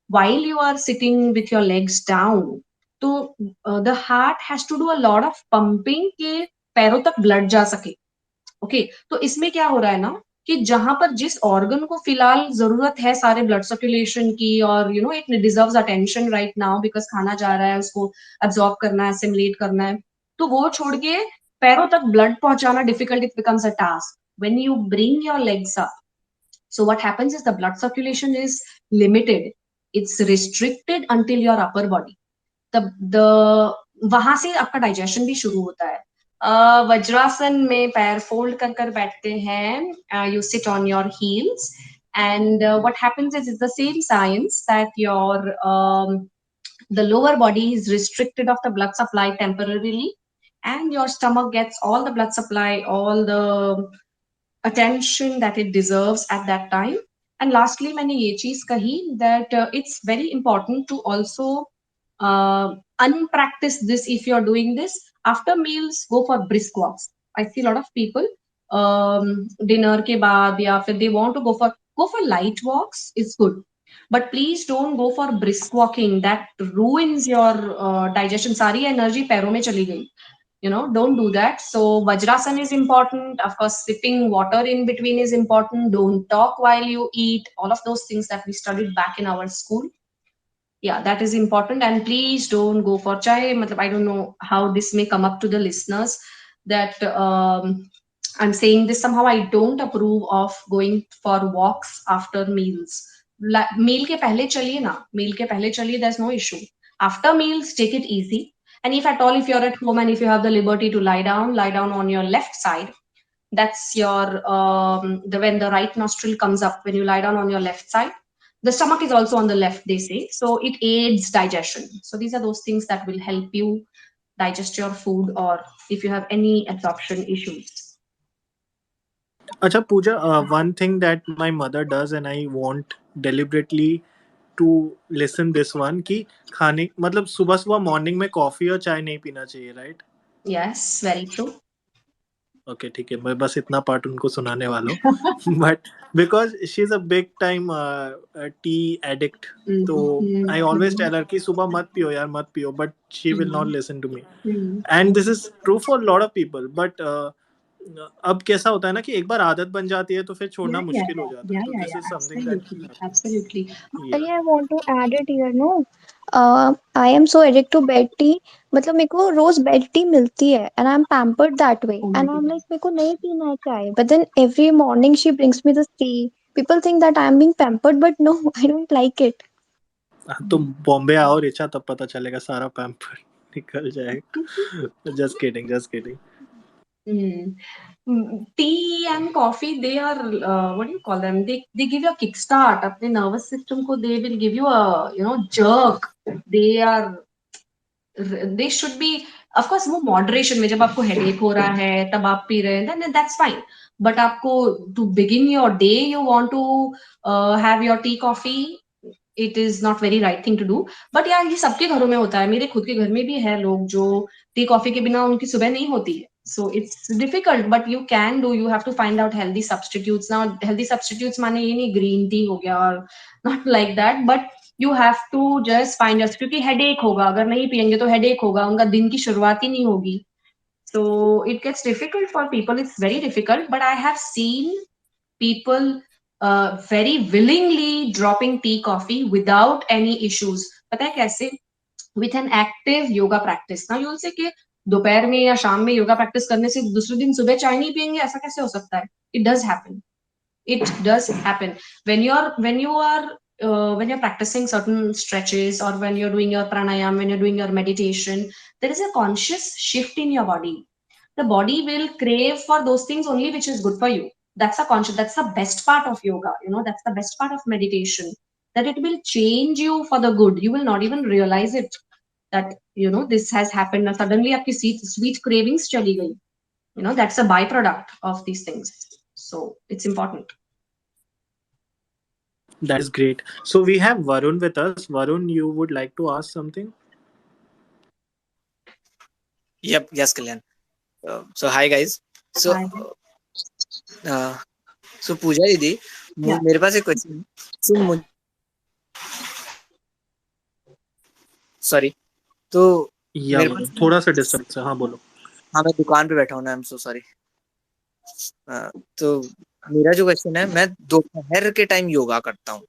while you are sitting with your legs down, तो the heart has to do a lot of pumping के पैरों तक blood जा सके. ओके, तो इसमें क्या हो रहा है ना, कि जहां पर जिस ऑर्गन को फिलहाल जरूरत है सारे ब्लड सर्कुलेशन की, और you know it deserves attention right now because खाना जा रहा है, उसको अब्सॉर्ब करना है, असिमुलेट करना है, तो वो छोड़ के पैरों तक ब्लड पहुंचाना difficult, it becomes a task. When you bring your legs up, so what happens is the blood circulation is limited, it's restricted until your upper body. the वहां से आपका डाइजेशन भी शुरू होता है. वज्रासन में पैर फोल्ड कर कर बैठते हैं, you sit on your heels, and what happens is it's the same science that your the lower body is restricted of the blood supply temporarily, and your stomach gets all the blood supply, all the attention that it deserves at that time. And lastly, मैंने ये चीज कही that it's very important to also uh, unpractice this. If you're doing this after meals, go for brisk walks. I see a lot of people dinner के बाद या फिर they want to go for light walks is good, but please don't go for brisk walking. That ruins your digestion. सारी energy पैरों में चली गई. Don't do that. So vajrasan is important, of course. Sipping water in between is important. Don't talk while you eat. All of those things that we studied back in our school, yeah, that is important. And please don't go for chai. I don't know how this may come up to the listeners, that I'm saying this, somehow I don't approve of going for walks after meals. Meal ke pehle chaliye na, meal ke pehle chaliye, there's no issue. After meals, take it easy. And if at all, if you're at home and if you have the liberty to lie down on your left side. That's your when the right nostril comes up, when you lie down on your left side, the stomach is also on the left, they say, so it aids digestion. So these are those things that will help you digest your food, or if you have any absorption issues. Acha Pooja, one thing that my mother does and I want deliberately to listen this one कि खाने मतलब सुबह सुबह morning में coffee और चाय नहीं पीना चाहिए, right? Yes, very true. Okay ठीक है, मैं बस इतना पार्ट उनको सुनाने वाला हूँ. But because she is a big time T addict, तो आई ऑलवेज टेल हर कि सुबह मत पियो यार, मत पियो, but she will not listen to me. And this is true for lot of people, but अब कैसा होता है ना कि एक बार आदत बन जाती है तो फिर छोड़ना Yeah, yeah, मुश्किल हो जाता है. yeah, तो yeah, this yeah, is something that absolutely, absolutely. या I want to add it here, no. I am so addicted to bed tea. मतलब मेरे को रोज बेड टी मिलती है and I'm pampered that way. Oh my And I'm goodness. like मेरे को नहीं पीना है चाय. But then every morning she brings me this tea. People think that I'm being pampered, but no, I don't like it. तुम बॉम्बे आओ रिचा, तब पता चलेगा, सारा पैम्पर निकल जाएगा. Just kidding, just kidding. Hmm. Tea and coffee, they are what do you call them? They give you a kickstart. अपने nervous system को they will give you a jerk. They are they should be, of course, वो moderation में, जब आपको headache हो रहा है तब आप पी रहे हैं, then that's fine. But आपको to begin your day you want to have your tea coffee, it is not very right thing to do. But यार ये सबके घरों में होता है, मेरे खुद के घर में भी है लोग जो टी कॉफी के बिना उनकी सुबह नहीं होती है. So it's difficult, but you can do. You have to find out healthy substitutes. Now healthy substitutes माने ये नहीं green tea हो गया, और not like that, but you have to just find out, क्योंकि headache होगा, अगर नहीं पियेंगे तो headache होगा, उनका दिन की शुरुआत ही नहीं होगी. So it gets difficult for people. It's very difficult, but I have seen people very willingly dropping tea coffee without any issues. पता है कैसे? With an active yoga practice. Now you will say कि दोपहर में या शाम में yoga practice करने से दूसरे दिन सुबह चाय नहीं पियेंगे, ऐसा कैसे हो सकता है? It does happen. It does happen when you're practicing certain stretches, or when you're doing your pranayam, when you're doing your meditation, there is a conscious shift in your body. The body will crave for those things only which is good for you. That's the best part of yoga, that's the best part of meditation, that it will change you for the good. You will not even realize it, that this has happened, and suddenly आपकी sweet cravings चली गई. That's a byproduct of these things. So it's important. That is great. So we have Varun with us. Varun, you would like to ask something? Yep, yes, Kalyan. So hi guys. So Hi. uh, so पूजा दीदी, Yeah. मेरे पास एक question है. So sorry. तो या मेरे बोलो, पास, थोड़ा सा डिस्टर्बेंस है, हाँ बोलो. हाँ मैं दुकान पे बैठा हूँ ना, आई एम सो सॉरी. तो मेरा जो क्वेश्चन है, मैं दोपहर के टाइम योगा करता हूँ.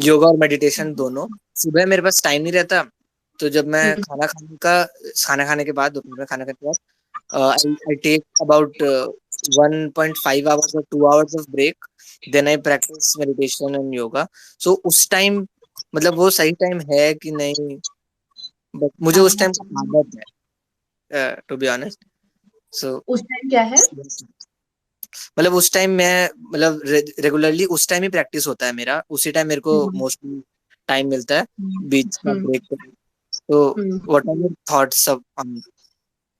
योगा और मेडिटेशन दोनों. सुबह मेरे पास टाइम नहीं रहता. तो जब मैं Mhm. खाना खाने के बाद, दोपहर में खाना खाने के बाद, I take about 1.5 hours or 2 hours of break. Then I practice meditation and yoga. So उस टाइम, मतलब वो सही टाइम है कि नहीं, बट मुझे उस टाइम आदत है, टू बी ऑनेस्ट. सो उस टाइम क्या है? मतलब उस टाइम मैं, मतलब रेगुलरली उस टाइम ही प्रैक्टिस होता है मेरा. उसी टाइम मेरे को हम्म, मोस्टली टाइम मिलता है बीच का हम्म, ब्रेक. तो hmm. What are your thoughts on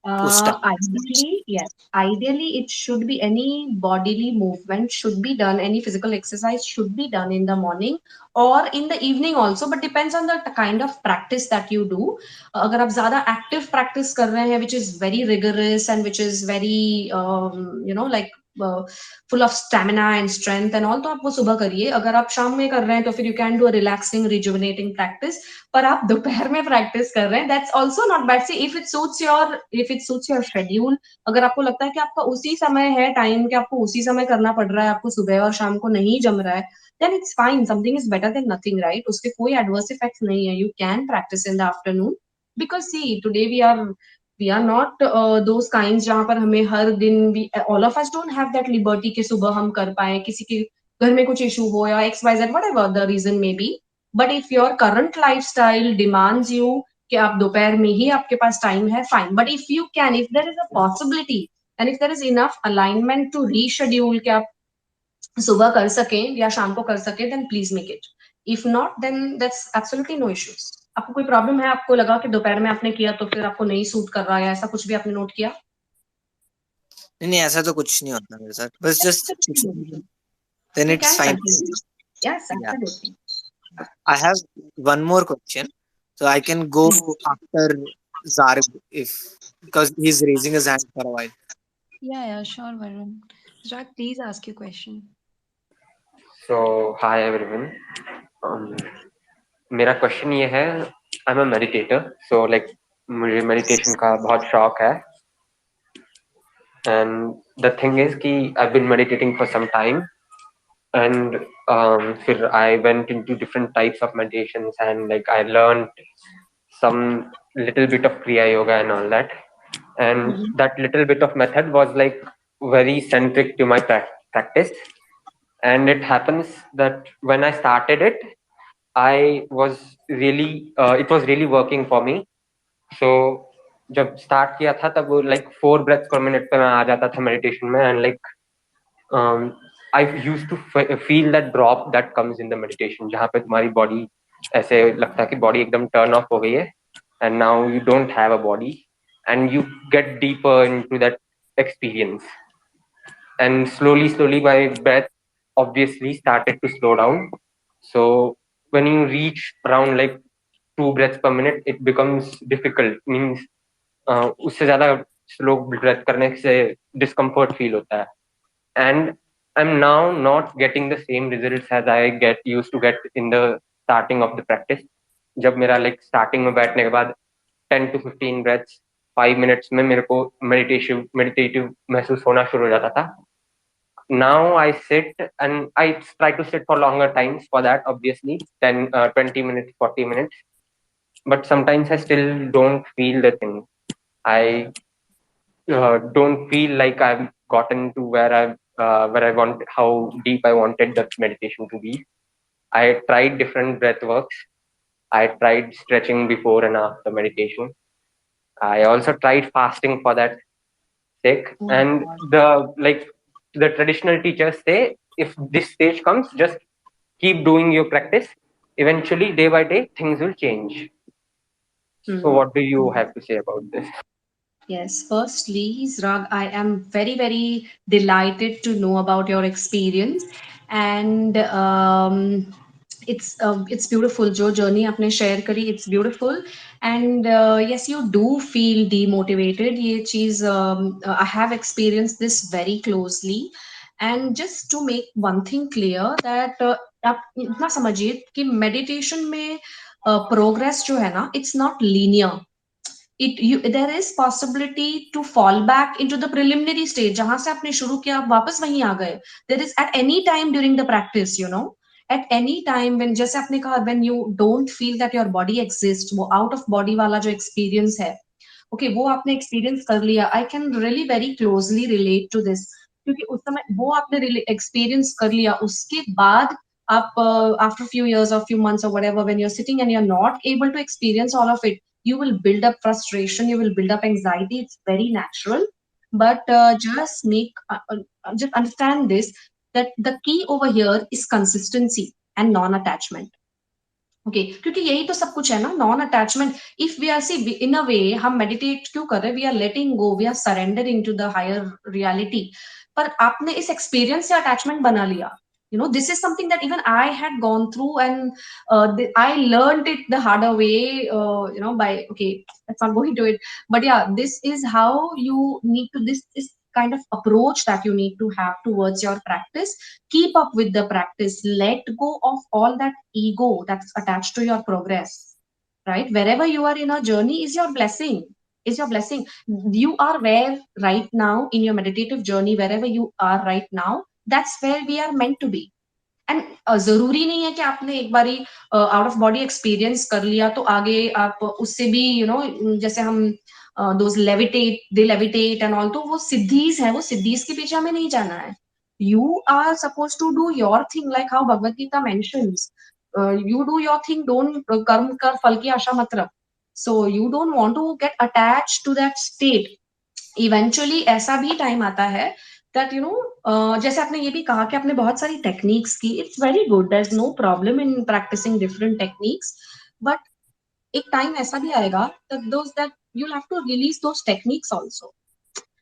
उस time? Ideally, yes. Ideally, it should be any bodily movement should be done, any physical exercise should be done in the morning or in the evening also, but depends on the kind of practice that you do. अगर आप ज़्यादा active practice कर रहे हैं, which is very rigorous and which is very, like uh, full of stamina and strength and all, तो आप वो सुबह करिए. अगर आप शाम में कर रहे हैं, तो फिर you can do a relaxing, rejuvenating practice. पर आप दोपहर में प्रैक्टिस कर रहे हैं, that's also not bad. See if it suits your schedule, अगर आपको लगता है कि आपका उसी समय है टाइम कि आपको उसी समय करना पड़ रहा है, आपको सुबह और शाम को नहीं जम रहा है, then it's fine. Something is better than nothing, right? उसके कोई एडवर्स इफेक्ट्स नहीं है. You can practice in the afternoon because see today we are not those kind जहां पर हमें हर दिन we all of us don't have that liberty कि सुबह हम कर पाए. किसी के घर में कुछ इशू हो या x y z whatever the reason may be. But if your current lifestyle demands you कि आप दोपहर में ही आपके पास टाइम है, fine. But if you can, if there is a possibility and if there is enough alignment to reschedule कि आप सुबह कर सकें या शाम को कर सकें, then please make it. If not, then that's absolutely no issues. आपको कोई प्रॉब्लम है, आपको लगा कि दोपहर में आपने किया तो फिर आपको नहीं सूट कर रहा है, ऐसा कुछ भी आपने नोट किया? नहीं नहीं, ऐसा तो कुछ नहीं होता मेरे साथ, बस just then You it's can fine. continue. Yes, या, absolutely. I have one more question. So I can go after Zarg, if, because he's raising his hand for a while. Yeah, sure, Varun. Zrak, please ask your question. So hi everyone. Um, मेरा question ये है, I am a meditator, so like मुझे meditation का बहुत शौक है. And the thing is कि I been meditating for some time. And फिर I went into different types of meditations and like I learned some little bit of kriya yoga and all that. And Mhm. that little bit of method was like very centric to my practice. And it happens that when I started it, I was really it was really working for me. So जब start किया था तब वो like 4 breaths per minute पे मैं आ जाता था meditation में. And like I used to feel that drop that comes in the meditation, जहाँ पे तुम्हारी बॉडी ऐसे लगता है कि बॉडी एकदम टर्न ऑफ हो गई है and now you don't have a body and you get deeper into that experience. And slowly my breath obviously started to slow down. So when you reach around like 2 breaths per minute, it becomes difficult. Means उससे ज्यादा slow breath करने से discomfort feel होता है. And I'm now not getting the same results as I get used to get in the starting of the practice. जब मेरा like starting में बैठने के बाद 10 to 15 breaths 5 minutes में मेरे को meditative महसूस होना शुरू हो जाता था. Now I sit and I try to sit for longer times for that, obviously 20 minutes 40 minutes. But sometimes I still don't feel the thing. I don't feel like I've gotten to where I want, how deep I wanted that meditation to be. I tried different breath works. I tried stretching before and after meditation. I also tried fasting for that sake. Oh And God. the traditional teachers say, if this stage comes, just keep doing your practice. Eventually, day by day, things will change. So, Hmm. what do you have to say about this? Yes, firstly, Zrag, I am very, very delighted to know about your experience. And it's beautiful. जो journey आपने share करी, it's beautiful. And yes, you do feel demotivated. ये चीज I have experienced this very closely. And just to make one thing clear that आप इतना समझिए कि meditation में progress जो है ना, it's not linear. There is possibility to fall back into the preliminary stage जहां से आपने शुरू किया आप वापस वहीं आ गए. There is at any time during the practice, at any time when, जैसे आपने कहा, when you don't feel that your body exists, वो out of body वाला जो experience है, वो आपने एक्सपीरियंस कर लिया. I can really very closely relate to this, क्योंकि उस समय वो आपने एक्सपीरियंस कर लिया. उसके बाद आप आफ्टर फ्यू इयर्स और फ्यू मंथ्स और whatever, when you are sitting and you are not able to experience all of it, you will build up frustration, you will build up anxiety. It's very natural. But just understand this, that the key over here is consistency and non-attachment. क्योंकि यही तो सब कुछ है ना, non attachment. If we are see in a way, हम meditate क्यों कर रहे हैं, we are letting go, we are surrendering to the higher reality. पर आपने इस एक्सपीरियंस से अटैचमेंट बना लिया. This is something that even I had gone through, and I learned it the harder way, by, okay, let's not go into it. But yeah, this is how you need to, this is kind of approach that you need to have towards your practice. Keep up with the practice, let go of all that ego that's attached to your progress. Right, wherever you are in a journey is your blessing, is your blessing. You are where right now in your meditative journey, wherever you are right now, that's where we are meant to be. And जरूरी नहीं है कि आपने एक बारी out of body experience कर लिया तो आगे आप उससे भी जैसे हम those levitate, they levitate and all, तो वो सिद्धीज है, वो सिद्धीज के पीछे हमें नहीं जाना है. You are suppose to do your thing, like how Bhagavad Gita mentions, you do your thing, don't कर्म कर फल की आशा मत रख. So you don't want to get attached to that state. Eventually ऐसा भी टाइम आता है that जैसे आपने ये भी कहा कि आपने बहुत सारी टेक्निक्स की, it's very good, there is no problem in practicing different techniques. But एक टाइम ऐसा भी आएगा that you'll have to release those techniques also.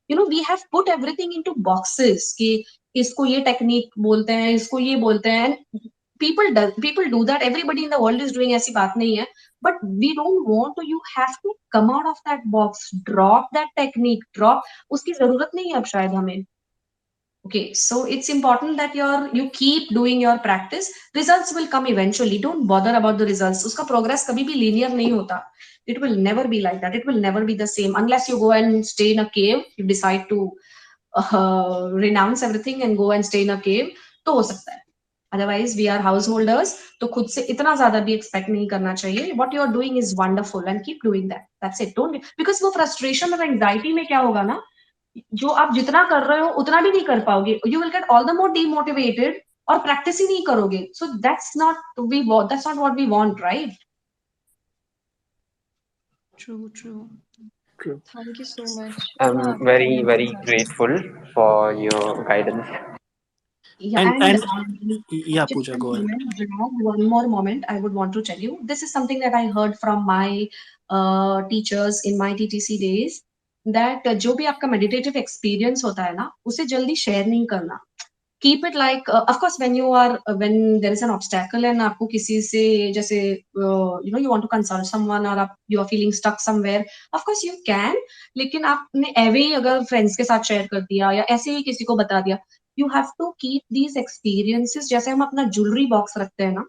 We have put everything into boxes कि इसको ये टेक्निक बोलते हैं, इसको ये बोलते हैं. People do that, everybody in the world is doing, ऐसी बात नहीं है. But we don't want to, you have to come out of that box, drop that technique, drop, उसकी जरूरत नहीं है अब शायद हमें. Okay, so it's important that you keep doing your practice. Results will come eventually. Don't bother about the results. उसका progress कभी भी linear नहीं होता. It will never be like that. It will never be the same unless you go and stay in a cave. You decide to renounce everything and go and stay in a cave. तो हो सकता है. Otherwise, we are householders. तो खुद से इतना ज्यादा भी expect नहीं करना चाहिए. What you are doing is wonderful and keep doing that. That's it. Don't, because वो frustration और anxiety में क्या होगा ना, जो आप जितना कर रहे हो उतना भी नहीं कर पाओगे. You will get all the more demotivated और प्रैक्टिस ही नहीं करोगे. सो that's not what we want, right? True, true. True. Thank you so much. I'm very, very grateful for your guidance. Yeah, And and yeah, just Pooja, one go ahead. moment, Vinod, one more moment. I would want to tell you. This is something that I heard from my teachers in my TTC days. That जो भी आपका meditative experience होता है ना, उसे जल्दी share नहीं करना. Keep it like, of course, when there is an obstacle and आपको किसी से जैसे you want to consult someone or you are feeling stuck somewhere, of course you can. लेकिन आपने ऐवे ही अगर friends के साथ share कर दिया या ऐसे ही किसी को बता दिया, you have to keep these experiences जैसे हम अपना jewelry box रखते हैं ना,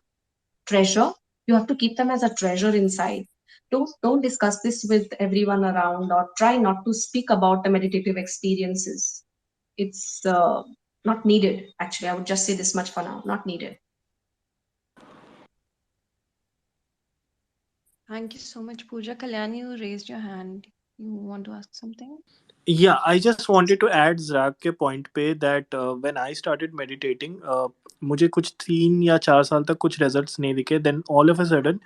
treasure, you have to keep them as a treasure inside. Don't discuss this with everyone around, or try not to speak about the meditative experiences. It's not needed. Actually, I would just say this much for now. Not needed. Thank you so much, Pooja. Kalyani, you raised your hand. You want to ask something? Yeah, I just wanted to add Zrak के point पे that when I started meditating, मुझे कुछ 3 या 4 साल तक कुछ results नहीं दिखे. Then all of a sudden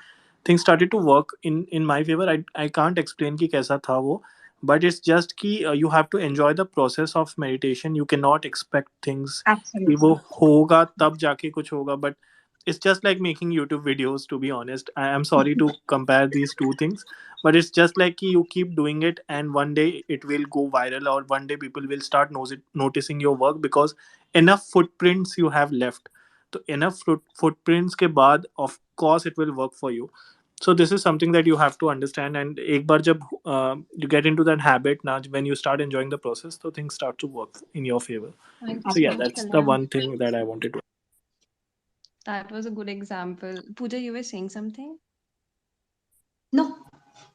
things started to work in my favor. I can't explain कि कैसा था वो, but it's just कि you have to enjoy the process of meditation. You cannot expect things कि वो Absolutely. होगा तब जाके कुछ होगा. But it's just like making YouTube videos, to be honest. I am sorry to compare these two things, but it's just like you keep doing it and one day it will go viral, or one day people will start noticing your work because enough footprints you have left. तो enough footprints के बाद of course it will work for you. So this is something that you have to understand, and एक बार जब you get into that habit now, when you start enjoying the process, so things start to work in your favor. Thank you So so yeah, much, that's the Kalyan. one thing that I wanted to. That was a good example. Pooja, you were saying something? No,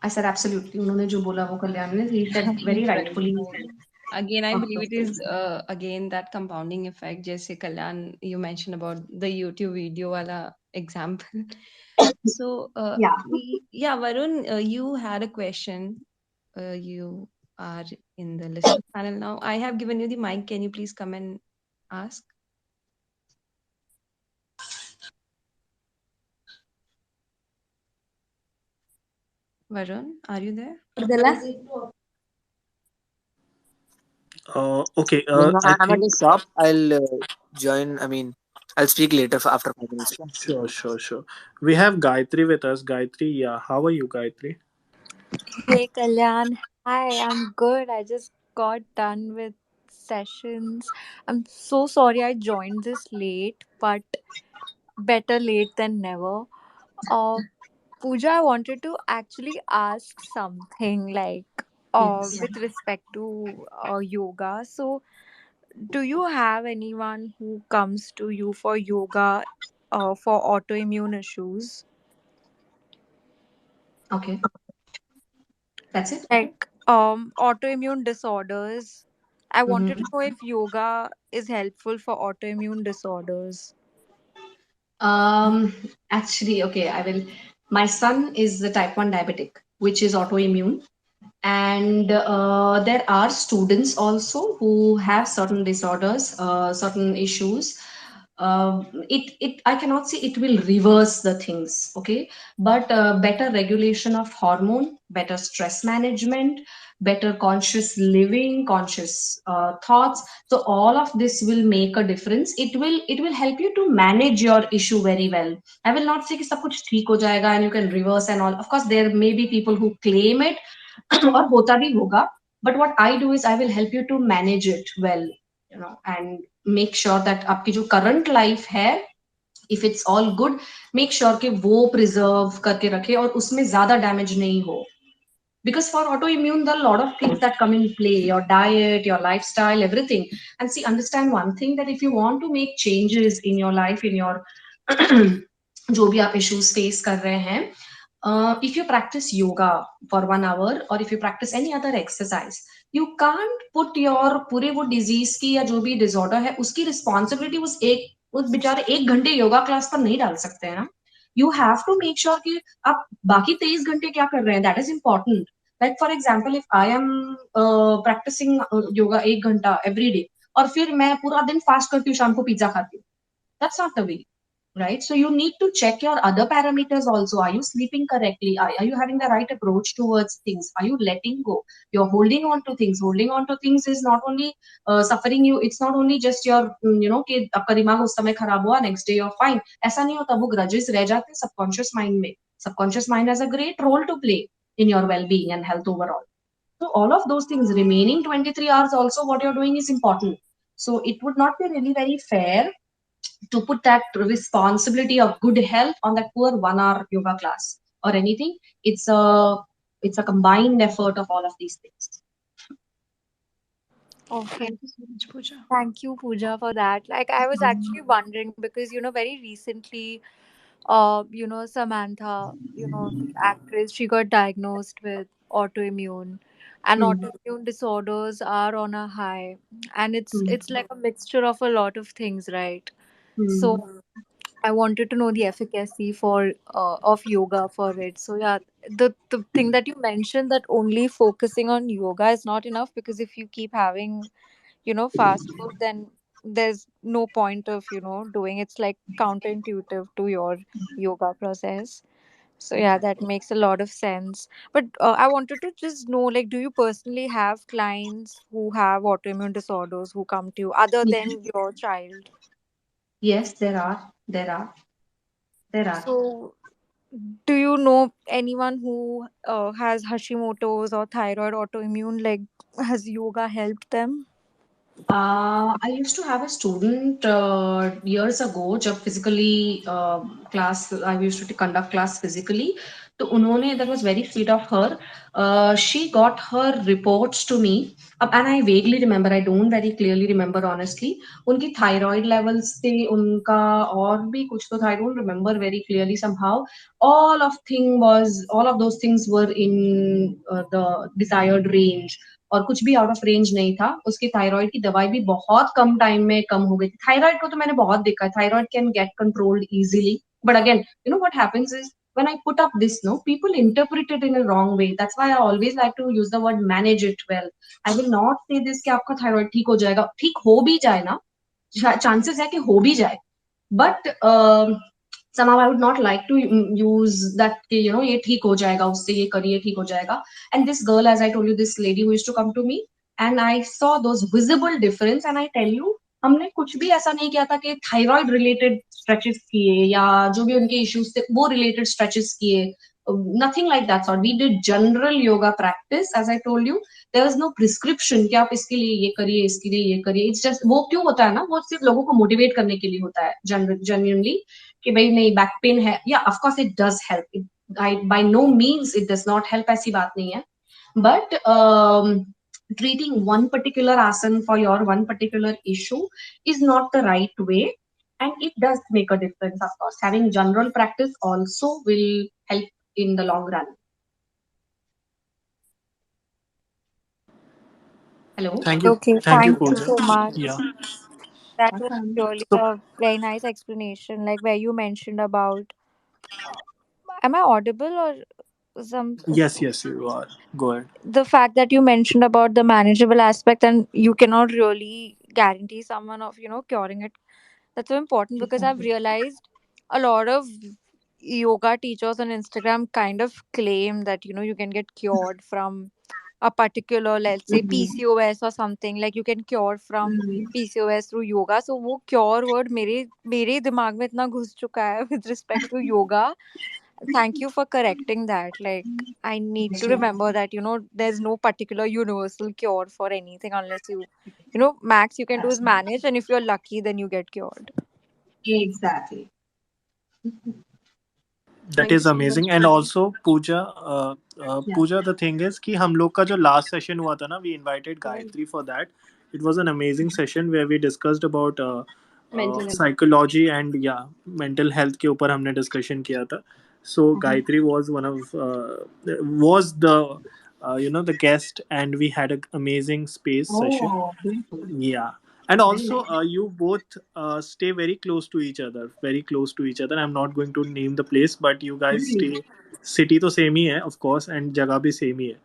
I said absolutely. उन्होंने जो बोला वो कल्याण ने, he said very rightfully. He said. Again, I Of believe course. it is again that compounding effect. Jesse Kalyan, you mentioned about the YouTube video wala example. So Yeah. yeah, Varun, you had a question. You are in the listener panel now. I have given you the mic. Can you please come and ask? Varun, are you there? Idella? Okay, I I'm at the think shop. I'll join. I mean, I'll speak later after 5 minutes. sure. We have Gayatri with us. Gayatri, yeah, how are you, Gayatri? Hey Kalyan, hi, I'm good. I just got done with sessions. I'm so sorry I joined this late, but better late than never. Uh, Pooja, I wanted to actually ask something like Yes. with respect to yoga. So, do you have anyone who comes to you for yoga for autoimmune issues? Okay. That's it. Like autoimmune disorders. I wanted to Mm-hmm. know if yoga is helpful for autoimmune disorders. Um, Actually, okay, I will. My son is the type 1 diabetic, which is autoimmune. And there are students also who have certain disorders, certain issues. It I cannot say it will reverse the things, okay, but better regulation of hormone, better stress management, better conscious living, conscious thoughts. So all of this will make a difference. It will help you to manage your issue very well. I will not say कि सब कुछ ठीक हो जाएगा and you can reverse and all. Of course, there may be people who claim it और होता भी होगा, but what I do is I will help you to manage it well, and make sure that आपकी जो current life है, if it's all good, make sure कि वो preserve करके रखे और उसमें ज्यादा damage नहीं हो. Because for autoimmune, there are a lot of things that come in play: your diet, your lifestyle, everything. And see, understand one thing, that if you want to make changes in your life, in your जो भी आप issues face कर रहे हैं, if you practice yoga for 1 hour, or if you practice any other exercise, you can't put your पूरे वो disease की या जो भी disorder है उसकी responsibility उस बेचारे 1 घंटे योगा क्लास पर नहीं डाल सकते हैं ना. You have to make sure कि आप बाकी 23 घंटे क्या कर रहे हैं, that is important. Like for example, if I am practicing yoga 1 घंटा every day, और फिर मैं पूरा दिन fast करती हूँ, शाम को पिज्जा खाती हूँ, that's not the way, right? So you need to check your other parameters also. Are you sleeping correctly? Are you having the right approach towards things? Are you letting go? You're holding on to things. Holding on to things is not only suffering you. It's not only just your कि आपका दिमाग उस समय खराब हुआ, next day you're fine. ऐसा नहीं होता. वो grudges रह जाते हैं subconscious mind में. Subconscious mind has a great role to play in your well-being and health overall. So all of those things, remaining 23 hours also, what you're doing is important. So it would not be really very fair to put that responsibility of good health on that poor 1 hour yoga class or anything. It's a combined effort of all of these things. Okay. Thank you so much, Pooja. Thank you, Pooja, for that. Like, I was actually wondering because, very recently, Samantha, the actress, she got diagnosed with autoimmune, and Hmm. autoimmune disorders are on a high, and Hmm. it's like a mixture of a lot of things, right? Hmm. So, I wanted to know the efficacy for of yoga for it. So yeah, the thing that you mentioned, that only focusing on yoga is not enough, because if you keep having fast food, then there's no point of doing. It's like counterintuitive to your yoga process. So yeah, that makes a lot of sense. But I wanted to just know, like, do you personally have clients who have autoimmune disorders who come to you other than Yes, your child? yes, there are. So do you know anyone who has Hashimoto's or thyroid autoimmune? Like, has yoga helped them? I used to have a student years ago जब physically class I used to conduct class physically. तो उन्होंने that was very sweet of her. She got her reports to me. And I vaguely remember, I don't very clearly remember honestly. उनकी thyroid levels थे, उनका और भी कुछ तो था, I don't remember very clearly somehow. All of those things were in the desired range. और कुछ भी आउट ऑफ रेंज नहीं था. उसकी थायराइड की दवाई भी बहुत कम टाइम में कम हो गई थी. थायराइड को तो मैंने बहुत देखा है. Thyroid can get controlled easily. But again, you know what happens is when I put up this, no, people interpret it in a wrong way. That's why I always like to use the word manage it well. I will not say this कि आपका thyroid ठीक हो जाएगा. ठीक हो भी जाए ना, चांसेस है कि हो भी जाए. But somehow I would not like to use that कि you know ये ठीक हो जाएगा, उससे ये करिए ठीक हो जाएगा. And this girl, as I told you, this lady who used to come to me, and I saw those visible difference. And I tell you, हमने कुछ भी ऐसा नहीं किया था कि थायराइड रिलेटेड स्ट्रेचेस किए या जो भी उनके इश्यूज थे वो रिलेटेड स्ट्रेचेस किए. Nothing like that sort. We did general yoga practice. As I told you, there was no prescription कि आप इसके लिए ये करिए, इसके लिए ये करिए. It's just वो क्यों होता है ना, वो सिर्फ लोगों को मोटिवेट करने के लिए होता है genuinely कि भाई नहीं बैक पेन है. या of course it does help. By no means it does not help, ऐसी बात नहीं है. But treating one particular asana for your one particular issue is not the right way, and it does make a difference. Of course, having general practice also will help in the long run. Hello. Thank you. Okay, Thank you, thank you Pooja. so much. Yeah. That was Awesome. really So, a very nice explanation, like where you mentioned about. Am I audible or some? yes, yes, you are. Go ahead. The fact that you mentioned about the manageable aspect and you cannot really guarantee someone of curing it. That's so important because I've Exactly. realized a lot of yoga teachers on Instagram kind of claim that you can get cured from a particular, let's say, Mhm. PCOS or something. Like you can cure from Mhm. PCOS through yoga. So वो cure word मेरे दिमाग में इतना घुस चुका है with respect to yoga. Thank you for correcting that. Like I need to Sure. remember that there's no particular universal cure for anything unless max you can do is manage, and if you're lucky then you get cured. Exactly. That Thank you is so much, amazing. And Karan. also, Pooja, Yeah. Pooja, the thing is कि हम लोग का जो last session हुआ था ना, we invited Oh, Gayatri for that. It was an amazing session where we discussed about mental health. psychology and yeah, mental health के ऊपर हमने discussion किया था. So Mhm. Gayatri was was the the guest, and we had an amazing space session. Oh, beautiful. Yeah. And Very also, nice. you both stay very close to each other, very close to each other. I'm not going to name the place, but you guys Really? stay. City to same ही है, of course, and जगह भी same ही है.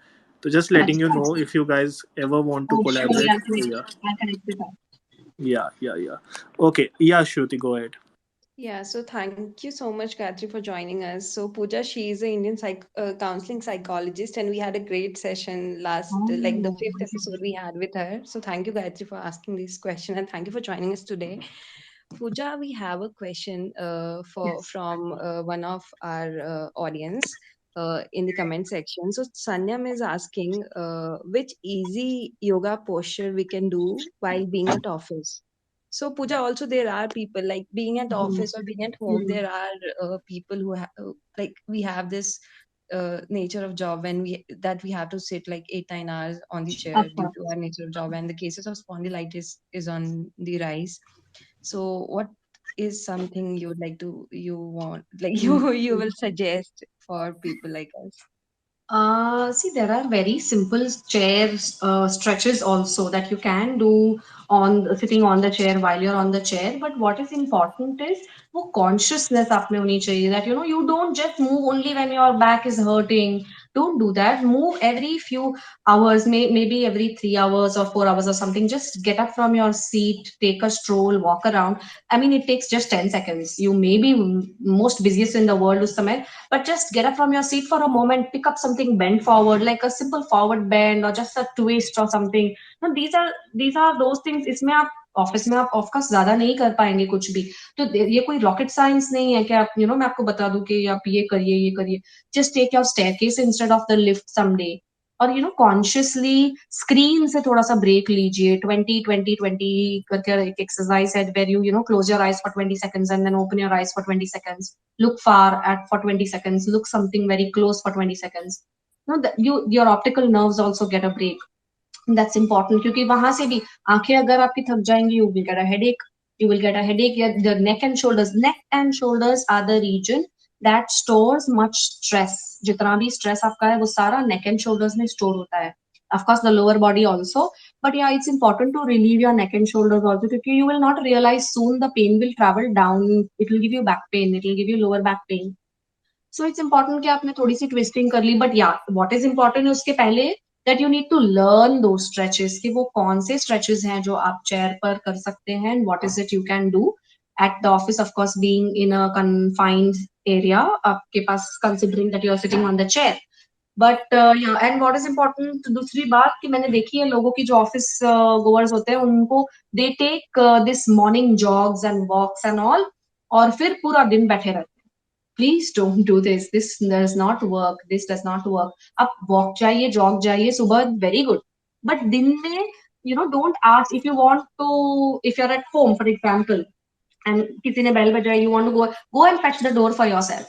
So just letting you अच्छा. know if you guys ever want to Oh, surely collaborate. So yeah, I'll connect with her. yeah. Okay, yeah, Shruti, go ahead. Yeah, so thank you so much, Gayatri, for joining us. So Pooja, she is an Indian counseling psychologist, and we had a great session like the Oh, fifth wonderful. episode we had with her. So thank you, Gayatri, for asking this question, and thank you for joining us today. Pooja, we have a question Yes. from one of our audience in the comment section. So Sanyam is asking which easy yoga posture we can do while being at office. So Pooja, also there are people like being at Mhm. office or being at home. Mhm. There are people who like we have this nature of job when we have to sit like 8 9 hours on the chair Of due course. to our nature of job, and the cases of spondylitis is on the rise. So what is something you would like to you want like Mhm. you will suggest for people like us? See, there are very simple chair stretches also that you can do on sitting on the chair while you're on the chair. But what is important is वो consciousness आप में होनी चाहिए that you don't just move only when your back is hurting. Don't do that. Move every few hours, maybe every 3 hours or 4 hours or something. Just get up from your seat, take a stroll, walk around. I mean, it takes just 10 seconds. You may be most busiest in the world उस समय, but just get up from your seat for a moment, pick up something, bend forward, like a simple forward bend or just a twist or something. No, these are those things. इसमें आप office में आप of course ज्यादा नहीं कर पाएंगे कुछ भी. तो ये कोई रॉकेट साइंस नहीं है कि आप मैं आपको बता दूं कि आप ये करिए. Just take your staircase instead of the lift someday, और कॉन्शियसली स्क्रीन से थोड़ा सा ब्रेक लीजिए. 20 20 20 करके एक एक्सरसाइज है where you close your eyes for 20 seconds and then open your eyes for 20 seconds. Look far at for 20 seconds. Look something very close for 20 seconds. Your optical nerves also get a break. That's important क्योंकि वहां से भी आंखें अगर आपकी थक जाएंगी, you will get a headache. You will get a headache. The neck and shoulders. Neck and shoulders are the region that stores much stress. जितना भी stress आपका है वो सारा neck and shoulders में store होता है. Of course, the lower body also. But yeah, it's important to relieve your neck and shoulders also because you will not realize soon the pain will travel down. It will give you back pain. It will give you lower back pain. So it's important कि आपने थोड़ी सी twisting कर ली. But yeah, what is important है उसके पहले that you need to learn those stretches कि वो कौन से stretches हैं जो आप chair पर कर सकते हैं and what is it you can do at the office, of course being in a confined area आपके पास considering that you are sitting on the chair. But yeah, and what is important दूसरी बात कि मैंने देखी है लोगों की जो ऑफिस गोअर्स होते हैं उनको they take this morning jogs and walks and all और फिर पूरा दिन बैठे रहते हैं. Please don't do this. This does not work. This does not work. आप walk जाइए, jog जाइए सुबह, very good. But दिन में, don't ask if you want to, if you're at home, for example, and किसी ने bell बजाई, you want to go and fetch the door for yourself.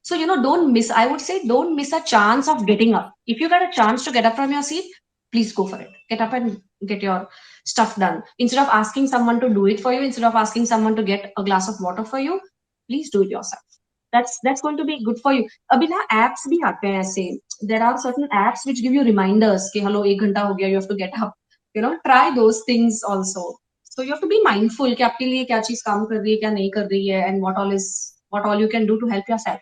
So, don't miss, I would say, don't miss a chance of getting up. If you get a chance to get up from your seat, please go for it. Get up and get your stuff done. Instead of asking someone to do it for you, instead of asking someone to get a glass of water for you, please do it yourself. That's going to be good for you. अभी ना apps भी आते हैं ऐसे. There are certain apps which give you reminders कि hello 1 घंटा हो गया, you have to get up. Try those things also. So you have to be mindful कि आपके लिए क्या चीज काम कर रही है, क्या नहीं कर रही है, and what all you can do to help yourself.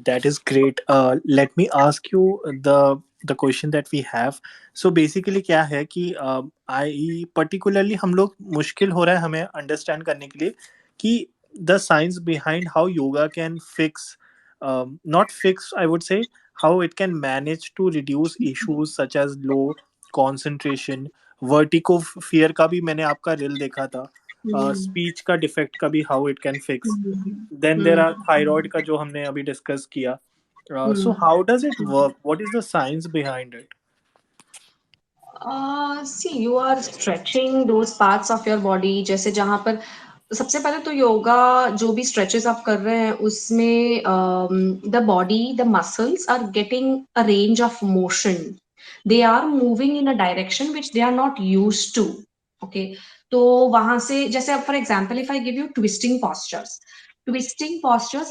That is great. Let me ask you the question that we have. So basically क्या है कि I particularly हम लोग मुश्किल हो रहा है हमें understand करने के लिए कि the science behind how yoga can fix, not fix, I would say, how it can manage to reduce issues such as low concentration, vertigo fear का भी मैंने आपका reel देखा था, speech का defect का भी how it can fix. Then there are thyroid का जो हमने अभी discuss किया. So how does it work? What is the science behind it? See, you are stretching those parts of your body. जैसे जहां पर सबसे पहले तो योगा जो भी stretches आप कर रहे हैं उसमें the body, the muscles are getting a range of motion. They are moving in a direction which they are not used to. Okay, तो वहां से जैसे अब for example, if I give you twisting postures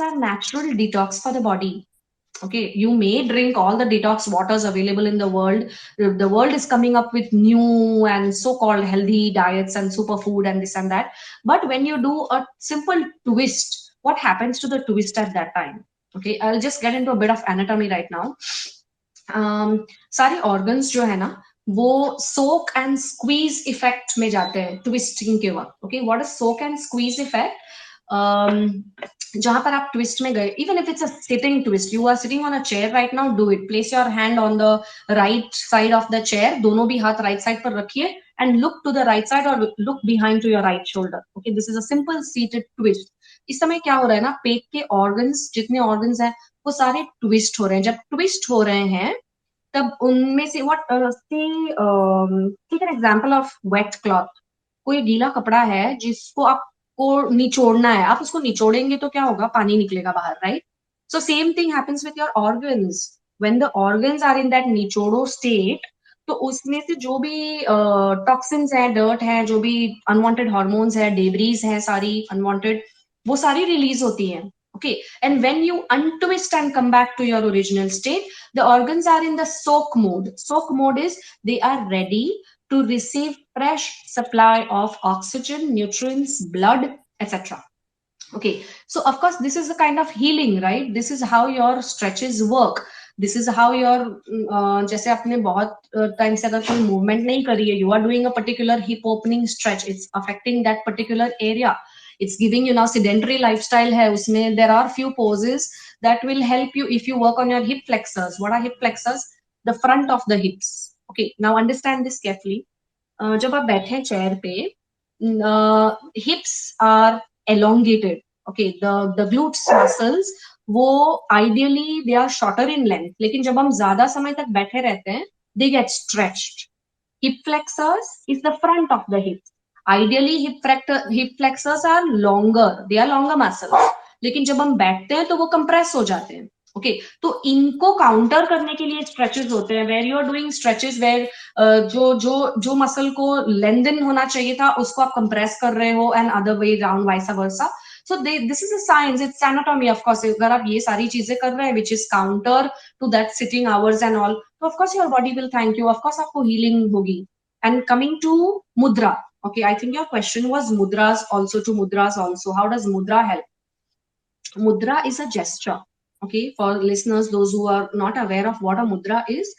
are natural detox for the body. Okay, you may drink all the detox waters available in the world. The world is coming up with new and so-called healthy diets and superfood and this and that, but when you do a simple twist, what happens to the twist at that time? Okay, I'll just get into a bit of anatomy right now. सारे organs जो है ना वो soak and squeeze effect में जाते हैं twisting के वक्त. Okay, what is soak and squeeze effect? जहां पर आप ट्विस्ट में गए, even if it's a sitting twist, you are sitting on a chair right now, do it. Place your hand on the right side of the chair, दोनों भी हाथ right side पर रखिए and look to the right side और look behind to your right shoulder. Okay, this is a simple seated twist. इस समय क्या हो रहा है ना, पेट के ऑर्गन्स, जितने ऑर्गन्स हैं वो सारे ट्विस्ट हो रहे हैं. जब ट्विस्ट हो रहे हैं तब उनमें से what take an example of wet cloth. कोई गीला कपड़ा है जिसको आप को निचोड़ना है, आप उसको निचोड़ेंगे तो क्या होगा, पानी निकलेगा बाहर, right? So same thing happens with your organs. When the organs are in that निचोड़ो स्टेट, तो उसमें से जो भी टॉक्सिन्स है, डर्ट है, जो भी अनवांटेड हार्मोन्स है, डेब्रीज है, सारी अनवांटेड, वो सारी रिलीज होती हैं. Okay, and when you untwist and come back to your original state, the organs are in the soak mode. Soak mode is they are ready to receive fresh supply of oxygen, nutrients, blood, etc. Okay, so of course this is a kind of healing, right? This is how your stretches work. This is how your जैसे आपने बहुत time से अगर कोई movement नहीं करी है, you are doing a particular hip opening stretch, it's affecting that particular area. It's giving you now sedentary lifestyle है उसमें, there are few poses that will help you if you work on your hip flexors. What are hip flexors? The front of the hips. Okay, now understand this carefully. जब आप बैठे हैं chair पे, hips are elongated. Okay, the glutes muscles वो ideally they are shorter in length, लेकिन जब हम ज्यादा समय तक बैठे रहते हैं they get stretched. Hip flexors is the front of the hip. Ideally, hip flexors are longer. They are longer muscles. लेकिन जब हम बैठते हैं तो वो कंप्रेस हो जाते हैं. ओके, तो इनको काउंटर करने के लिए स्ट्रेचेस होते हैं. Where you are doing stretches where जो जो जो मसल को लेंथन होना चाहिए था उसको आप कंप्रेस कर रहे हो, and other way round, vice versa. So this is a science, it's anatomy. Of course, अगर आप ये सारी चीजें कर रहे हैं which is counter to that sitting hours and all, so of course your body will thank you. Of course आपको healing होगी. And coming to mudra, okay, I think your question was mudras also. To mudras also, how does mudra help? Mudra is a gesture. Okay, for listeners, those who are not aware of what a mudra is,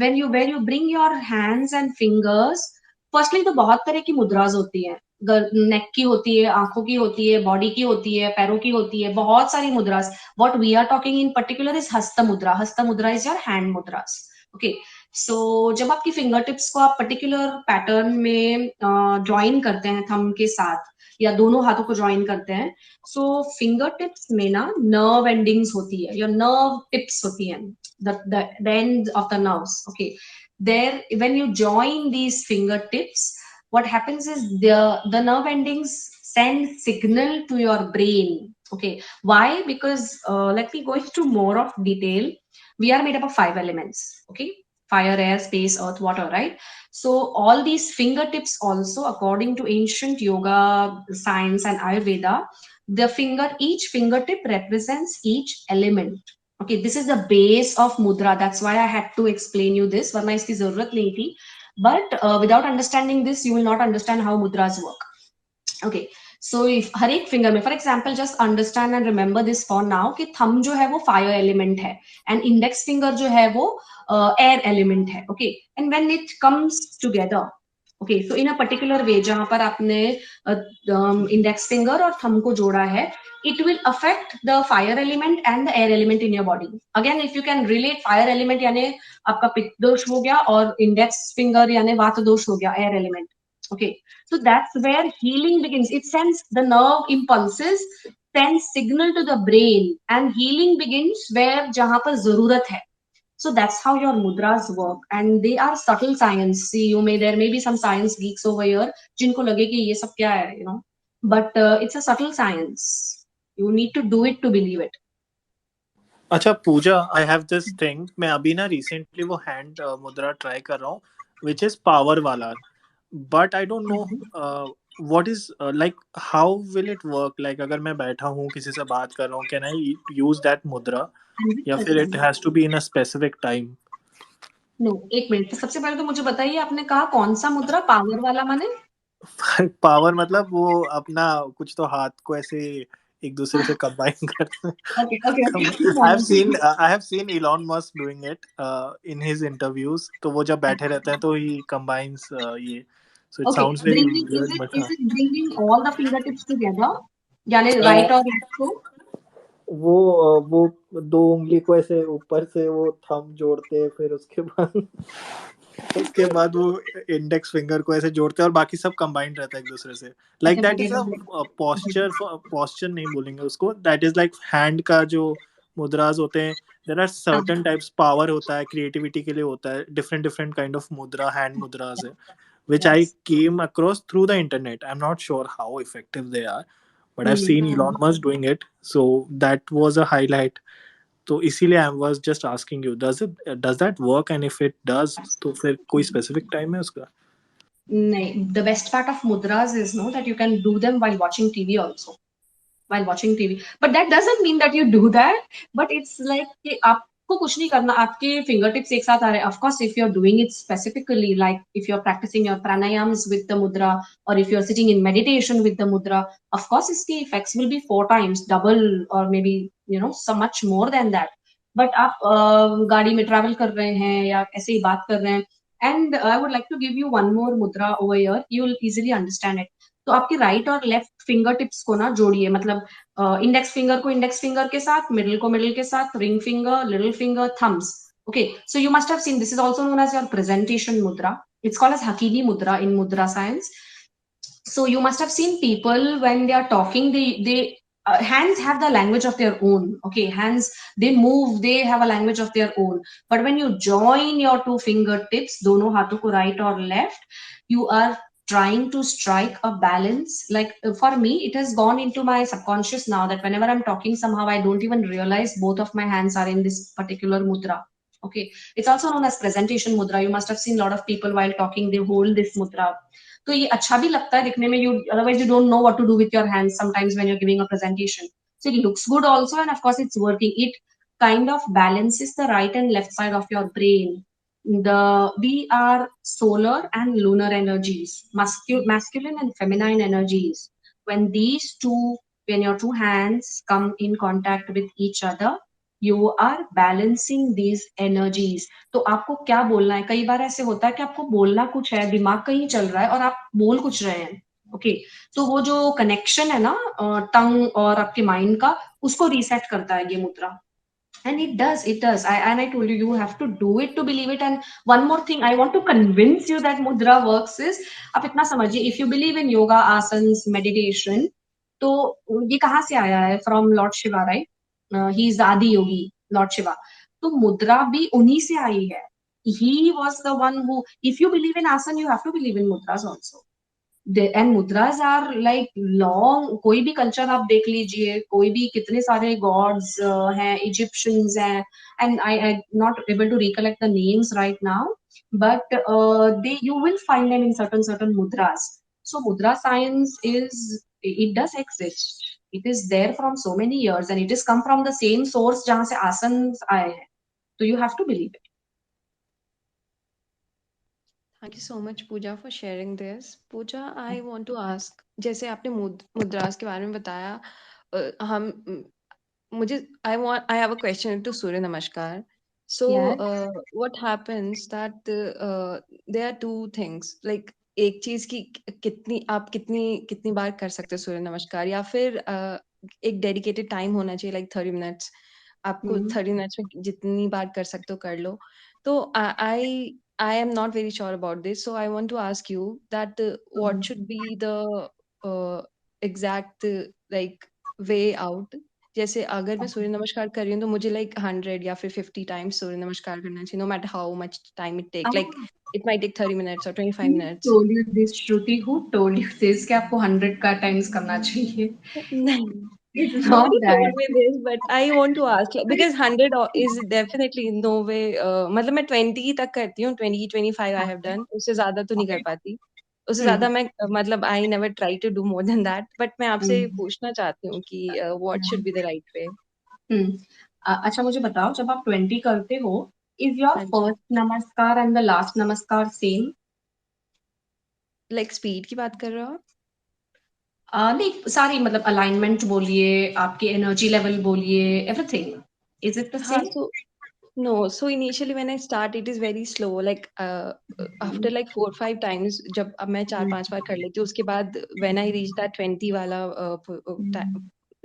when you bring your hands and fingers, firstly तो बहुत तरह की मुद्राज होती है. नेक की होती है, आंखों की होती है, बॉडी की होती है, पैरों की होती है, बहुत सारी mudras. What we are talking in particular is hasta mudra. Hasta mudra is your hand mudras. Okay, so जब आपकी फिंगर टिप्स को आप पर्टिकुलर पैटर्न में ज्वाइन करते हैं थंब के साथ, या दोनों हाथों को ज्वाइन करते हैं, सो फिंगर टिप्स में ना नर्व एंडिंग्स होती है, योर नर्व टिप्स होती है, the end of the nerves. Okay, there when you join these fingertips, what happens is the nerve endings send signal to your brain. Okay, why? Because let me go into more of detail. We are made up of 5 elements. Okay, fire, air, space, earth, water, right? So all these fingertips also, according to ancient yoga science and ayurveda, each fingertip represents each element. Okay, this is the base of mudra. That's why I had to explain you this, वरना इसकी जरूरत नहीं थी. But without understanding this, you will not understand how mudras work. Okay, so if हर एक finger में, for example, just understand and remember this for now कि thumb जो है वो fire element है, and index finger जो है वो air element है. Okay, and when it comes together, okay, so in a particular way, जहां पर आपने index finger और thumb को जोड़ा है, it will affect the fire element and the air element in your body. Again, if you can relate, fire element यानी आपका पित्त दोष हो गया, और index finger यानी वात दोष हो गया, air element. Okay, so that's where healing begins. It sends the nerve impulses, sends signal to the brain, and healing begins where jahan par zarurat hai. So that's how your mudras work, and they are subtle science. See, there may be some science geeks over here jinko lage ki ye sab kya hai, but it's a subtle science. You need to do it to believe it. अच्छा पूजा, I have this thing. मैं अभी ना recently वो hand मुद्रा try कर रहा हूँ which is power वाला, but I don't know what is like how will it work. Like अगर मैं बैठा हूँ किसी से बात कर रहा हूँ, can I use that mudra, या फिर it has to be in a specific time? No, एक मिनट, तो सबसे पहले तो मुझे बताइए, आपने कहा कौन सा मुद्रा? पावर वाला माने? पावर मतलब वो अपना कुछ तो हाथ को ऐसे एक दूसरे से कंबाइन करते हैं. Okay. I have seen Elon Musk doing it in his interviews. तो वो जब बैठे रहते हैं तो he combines ये. So it Okay, sounds very is weird, but is it bringing all the fingertips together? यानी right और left को? वो दो उंगली को ऐसे ऊपर से वो थंब जोड़ते हैं, फिर उसके बाद वो इंडेक्स फिंगर को ऐसे जोड़ते हैं, और बाकी सब कंबाइंड रहता है एक दूसरे से. Like that is a posture नहीं बोलेंगे उसको, दैट इज लाइक हैंड का जो मुद्राज होते हैं. There are certain types. Power होता है, क्रिएटिविटी के लिए होता है, different different kind of mudra, hand mudras है, which I came across through the internet. I'm not sure how effective they are, but I've seen Elon Musk doing it, so that was a highlight. तो इसीलिए I was just asking you, does that work, and if it does, तो फिर कोई specific time है उसका? नहीं, the best part of mudras is that you can do them while watching TV also. While watching TV, but that doesn't mean that you do that. But it's like कि आपको कुछ नहीं करना, आपके fingertips एक साथ आ रहे हैं. Of course, if you're doing it specifically, like if you're practicing your pranayams with the mudra, or if you're sitting in meditation with the mudra, of course, its effects will be 4 times double, or maybe so much more than that. But आप गाड़ी में travel कर रहे हैं या ऐसे ही बात कर रहे हैं, and I would like to give you one more mudra over here. You will easily understand it. तो आपके राइट और लेफ्ट फिंगर टिप्स को ना जोड़िए, मतलब इंडेक्स फिंगर को इंडेक्स फिंगर के साथ, मिडिल को मिडिल के साथ, ring finger, little finger, thumbs. Okay, so you must have seen, this is also known as your presentation mudra. It's called as Hakini mudra in mudra science. So you must have seen people when they are talking, they hands have the language of their own. Okay, hands, they move, they have a language of their own. But when you join your two fingertips, dono haathon ko right or left, you are trying to strike a balance. Like for me, it has gone into my subconscious now that whenever I'm talking, somehow I don't even realize both of my hands are in this particular mudra. Okay, it's also known as presentation mudra. You must have seen a lot of people while talking, they hold this mudra. तो ये अच्छा भी लगता है दिखने में. You otherwise you don't know what to do with your hands sometimes when you're giving a presentation. So it looks good also, and of course it's working. It kind of balances the right and left side of your brain. We are solar and lunar energies, masculine and feminine energies. When these two, when your two hands come in contact with each other, you are balancing these energies. तो आपको क्या बोलना है? कई बार ऐसे होता है कि आपको बोलना कुछ है, दिमाग कहीं चल रहा है और आप बोल कुछ रहे हैं. ओके, तो वो जो कनेक्शन है ना टंग और आपके माइंड का, उसको रीसेट करता है ये मुद्रा. And it does. And I told you, you have to do it to believe it. And one more thing I want to convince you that mudra works is, आप इतना समझिए, if you believe in yoga, asanas, meditation, तो ये कहाँ से आया है? From Lord Shiva, right? He is the Adi Yogi, Lord Shiva. तो मुद्रा भी उन्हीं से आई है. He was the one who, if you believe in asana, you have to believe in mudras also. And mudras are like long. कोई भी culture आप देख लीजिए, कोई भी, कितने सारे गॉड्स हैं, इजिप्शियंस हैं, and I not able to recollect the names right now, but they you will find them in certain mudras. So mudra science is, it does exist. It is there from so many years and it is come from the same source जहां से आसन्स आए हैं. So you have to believe it. Thank you so much, Pooja, for sharing this. Pooja, I want to ask, जैसे आपने मुद्रास के बारे में बताया, हम मुझे I have a question to Surya Namaskar. So Yes. what happens that there are two things, like एक चीज की कितनी बार कर सकते हो सूर्य नमस्कार, या फिर एक डेडिकेटेड टाइम होना चाहिए, लाइक 30 मिनट्स. आपको 30 मिनट्स में जितनी बार कर सकते हो कर लो. तो I am not very sure about this, so I want to ask you that what should be the exact like way out. जैसे अगर मैं सूर्य नमस्कार कर रही हूँ तो मुझे लाइक 100 या फिर 50 टाइम्स सूर्य नमस्कार करना चाहिए, no matter how much time it take, like it might take 30 minutes और 25 Who minutes. told you this, Shruti? Who told you this? कि आपको 100 का times करना चाहिए? नहीं, It's not nobody that. told me this, but I want to ask, like, because 100 is definitely no way. मतलब मैं 20 तक करती हूँ, 20 25 I have done. उससे ज्यादा तो नहीं कर पाती. उससे ज्यादा मैं मतलब I never try to do more than that. But मैं आपसे पूछना चाहती हूँ कि what should be the right way. अच्छा मुझे बताओ, जब आप 20 करते हो, is your हाँ जी. first नमस्कार and the last नमस्कार same? Like speed की बात कर रहे हो आप? नहीं, सारी मतलब अलाइनमेंट बोलिए, आपके एनर्जी लेवल बोलिए, एवरीथिंग. Is it the हाँ, same? so no, so initially when I start, it is very slow. Like after like 4-5 times, जब अब मैं 4-5 बार कर लेती हूँ, उसके बाद when I reach that 20 वाला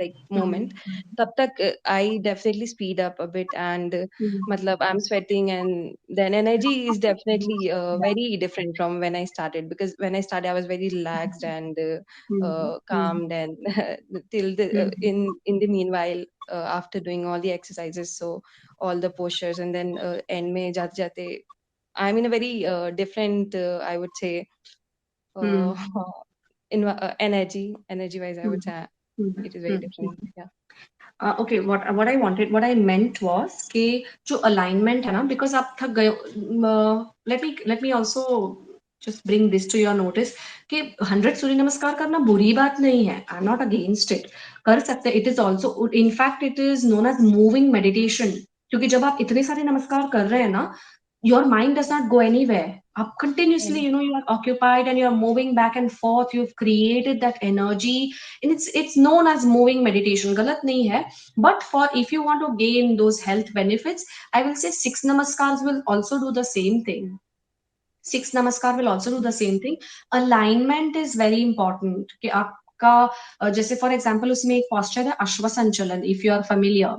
like moment, तब तक I definitely speed up a bit, and मतलब I'm sweating, and then energy is definitely very different from when I started, because when I started I was very relaxed and calmed, and till the in the meanwhile, after doing all the exercises, so all the postures, and then end में जाते जाते I'm in a very different I would say uh, energy wise I would say it is very different. Yeah. Okay, what I wanted, what I meant was कि जो alignment है ना, because आप थक गए. Let me also just bring this to your notice कि 100 सूर्य नमस्कार करना बुरी बात नहीं है. I'm not against it. कर सकते. It is also, in fact, it is known as moving meditation. क्योंकि जब आप इतने सारे नमस्कार कर रहे हैं ना, your mind does not go anywhere. Up continuously, you are occupied and you're moving back and forth. You've created that energy, and it's known as moving meditation. Galat nahi hai. But for, if you want to gain those health benefits, I will say 6 namaskars will also do the same thing. 6 namaskar will also do the same thing. Alignment is very important. कि आप आपका जैसे for example उसमें एक posture है Ashwa Sanchalan, if you are familiar,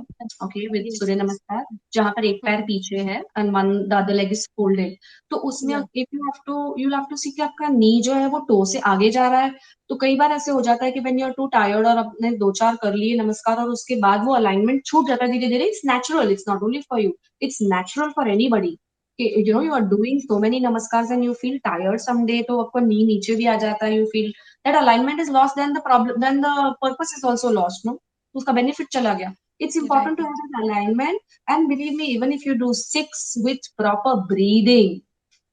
okay, with Yes, Surya yes. Namaskar, जहां पर एक पैर पीछे है and one the other leg is folded. तो उसमें Yeah. If you have to see कि आपका नी जो है वो टो से आगे जा रहा है। तो कई बार ऐसे हो जाता है कि when you are too tired और आपने दो चार कर लिए नमस्कार और उसके बाद वो अलाइनमेंट छूट जाता है धीरे धीरे। It's natural, it's not only for you, it's natural for anybody कि you know you are doing so many namaskar and you feel tired someday, तो आपका नी नीचे भी आ जाता है, you feel that alignment is lost, then the problem, then the purpose is also lost, no, उसका benefit चला गया। It's Right. important to have an alignment, and believe me, even if you do 6 with proper breathing,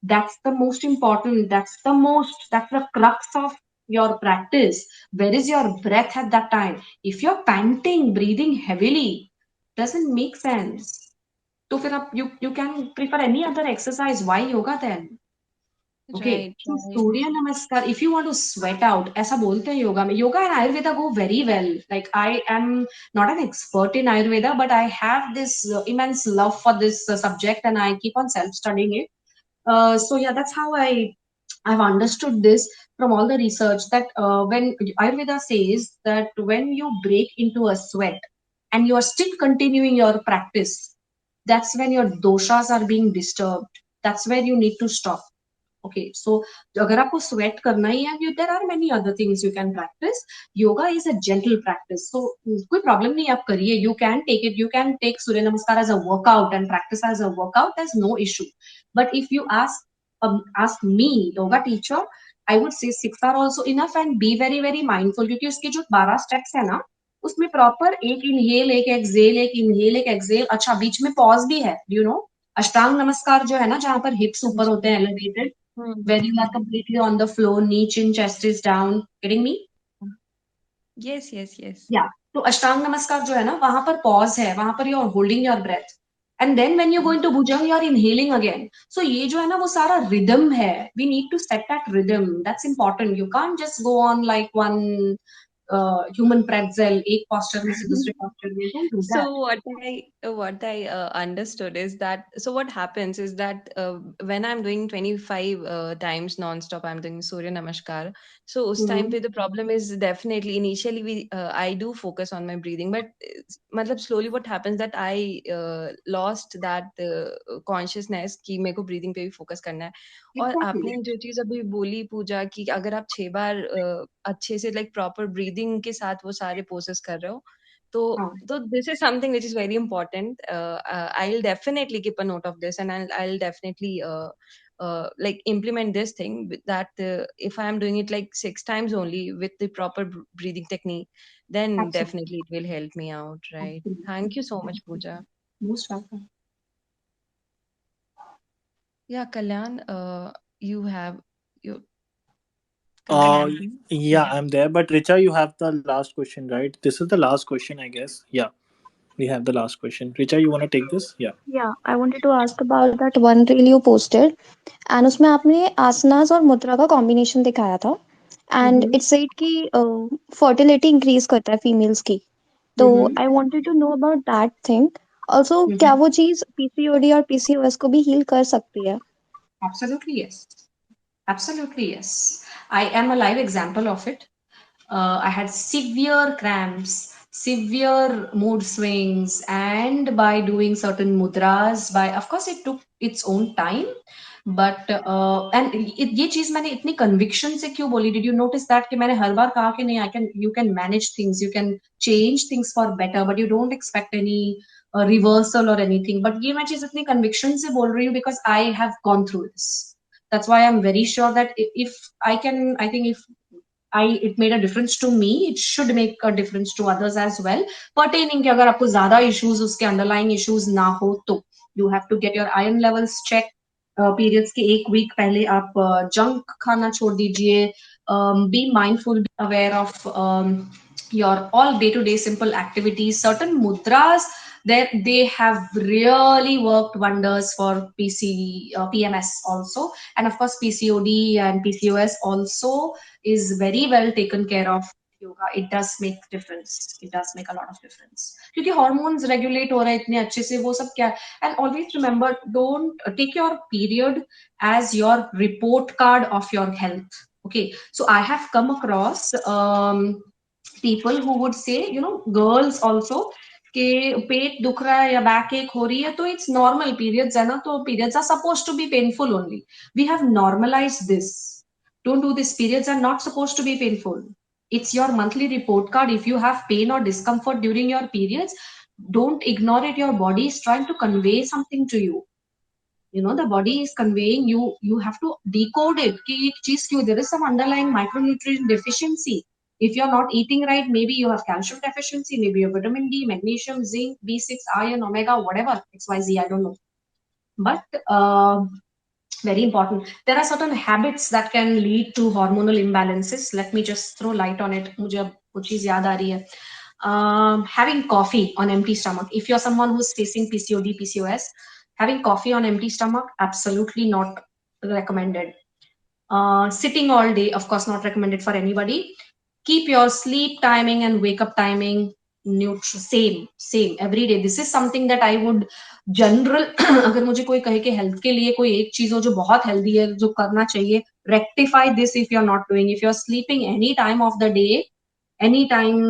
that's the most important, that's the crux of your practice. Where is your breath at that time? If you're panting, breathing heavily, doesn't make sense. So फिर आप you can prefer any other exercise. Why yoga then? Okay, Right. so Right. Surya Namaskar, if you want to sweat out, ऐसा बोलते हैं योगा में, yoga and Ayurveda go very well. Like I am not an expert in Ayurveda, but I have this immense love for this subject, and I keep on self-studying it. So yeah, that's how I've understood this from all the research that when Ayurveda says that when you break into a sweat and you are still continuing your practice, that's when your doshas are being disturbed. That's where you need to stop. Okay, so अगर आपको sweat करना ही है, there are many other things you can practice. Yoga is a gentle practice, so कोई problem नहीं, आप करिए. You can take it, you can take Surya Namaskar as a workout and practice as a workout. There's no issue. But if you ask me, yoga teacher, I would say 6 are also enough, and be very very mindful क्योंकि उसके जो 12 steps है ना, उसमें proper एक inhale एक exhale, एक inhale एक एक्सहेल, अच्छा बीच में पॉज भी है, यू नो। अष्टांग नमस्कार जो है ना, जहां पर हिप्स ऊपर होते हैं elevated, where you are completely on the floor, knee, chin, chest is down. Getting me? Yes, yes, yes. Yeah. तो अष्टांग नमस्कार जो है ना, वहां पर पॉज है, वहां पर you are holding your breath, and then when you go into bhujang you are inhaling again. So ये जो है ना, वो सारा रिदम है. We need to set that rhythm, that's important. You can't just go on like one human pretzel, एक posture में से दूसरे posture में. Don't do So that. what I understood is that, so what happens is that when I'm doing 25 times non-stop, I'm doing Surya Namaskar. So us time Mhm. pe the problem is definitely initially I do focus on my breathing, but matlab slowly what happens that I lost that consciousness कि मेरे को breathing पे भी focus करना है. और Exactly. आपने जो चीज अभी बोली पूजा कि अगर आप 6 बार अच्छे से like proper breathing के साथ वो सारे poses कर रहे हो, हाँ. so this is something which is very important. I'll definitely keep a note of this, and I'll definitely like implement this thing that if I am doing it like 6 times only with the proper breathing technique, then Absolutely. definitely it will help me out. Right? Absolutely. Thank you so much, Pooja. Most welcome. Yeah, Kalyan, you have you Uh, Kalyan. yeah, I'm there. But Richa, you have the last question, right? This is the last question, I guess. Yeah, we have the last question. Richa, you want to take this? Yeah. Yeah, I wanted to ask about that one reel you posted, and उसमें आपने आसनास और मुद्रा का combination दिखाया था, and Mm-hmm. It said कि fertility increase करता है फीमेल्स की. तो Mm-hmm. I wanted to know about that thing also. क्या Mm-hmm. वो चीज पीसीओडी और पीसीओएस को भी हील कर सकती है? Absolutely yes. Absolutely yes. I am a live example of it. I had severe cramps, severe mood swings, and by doing certain mudras, by of course it took its own time, but and ये चीज मैंने इतनी conviction से क्यों बोली? Did you notice that कि मैंने हर बार कहा कि नहीं, you can manage things, you can change things for better, but you don't expect any reversal or anything. But ये मैं चीज इतनी conviction से बोल रही हूँ because I have gone through this. That's why I'm very sure that if I can, I think if it made a difference to me, it should make a difference to others as well. Pertaining कि अगर आपको ज्यादा issues, उसके underlying issues ना हो तो you have to get your iron levels checked. Periods के एक week पहले आप junk खाना छोड़ दीजिए. Be mindful, be aware of your all day-to-day simple activities. Certain mudras, they have really worked wonders for PMS also, and of course PCOD and PCOS also is very well taken care of. Yoga, it does make difference, it does make a lot of difference क्योंकि hormones regulate हो रहे हैं इतने अच्छे से, वो सब क्या. And always remember, don't take your period as your report card of your health. Okay, so I have come across people who would say, girls also, कि पेट दुख रहा है या बैक एक हो रही है तो इट्स नॉर्मल, पीरियड्स है ना, तो periods are suppose to be painful only. We have normalize this. Don't do this. Periods are not supposed to be painful. It's your monthly report card. If you have pain or discomfort during your periods, don't ignore it. Your body is trying to convey something to you. The body is conveying, you have to decode it कि एक चीज क्यों, there is some underlying micronutrient deficiency. If you're not eating right, maybe you have calcium deficiency, maybe you have vitamin D, magnesium, zinc, B6, iron, omega, whatever, xyz, I don't know. But very important, there are certain habits that can lead to hormonal imbalances. Let me just throw light on it. मुझे अब वो चीज याद आ रही है. Having coffee on empty stomach. If you're someone who's facing PCOD, PCOS, having coffee on empty stomach, absolutely not recommended. Sitting all day, of course, not recommended for anybody. Keep your sleep timing and wake up timing neutral, same every day. This is something that I would general अगर मुझे कोई कहे कि health के लिए कोई एक चीज हो जो बहुत हेल्दी है जो करना चाहिए, rectify this. If you are not doing, if you are sleeping any time of the day, any time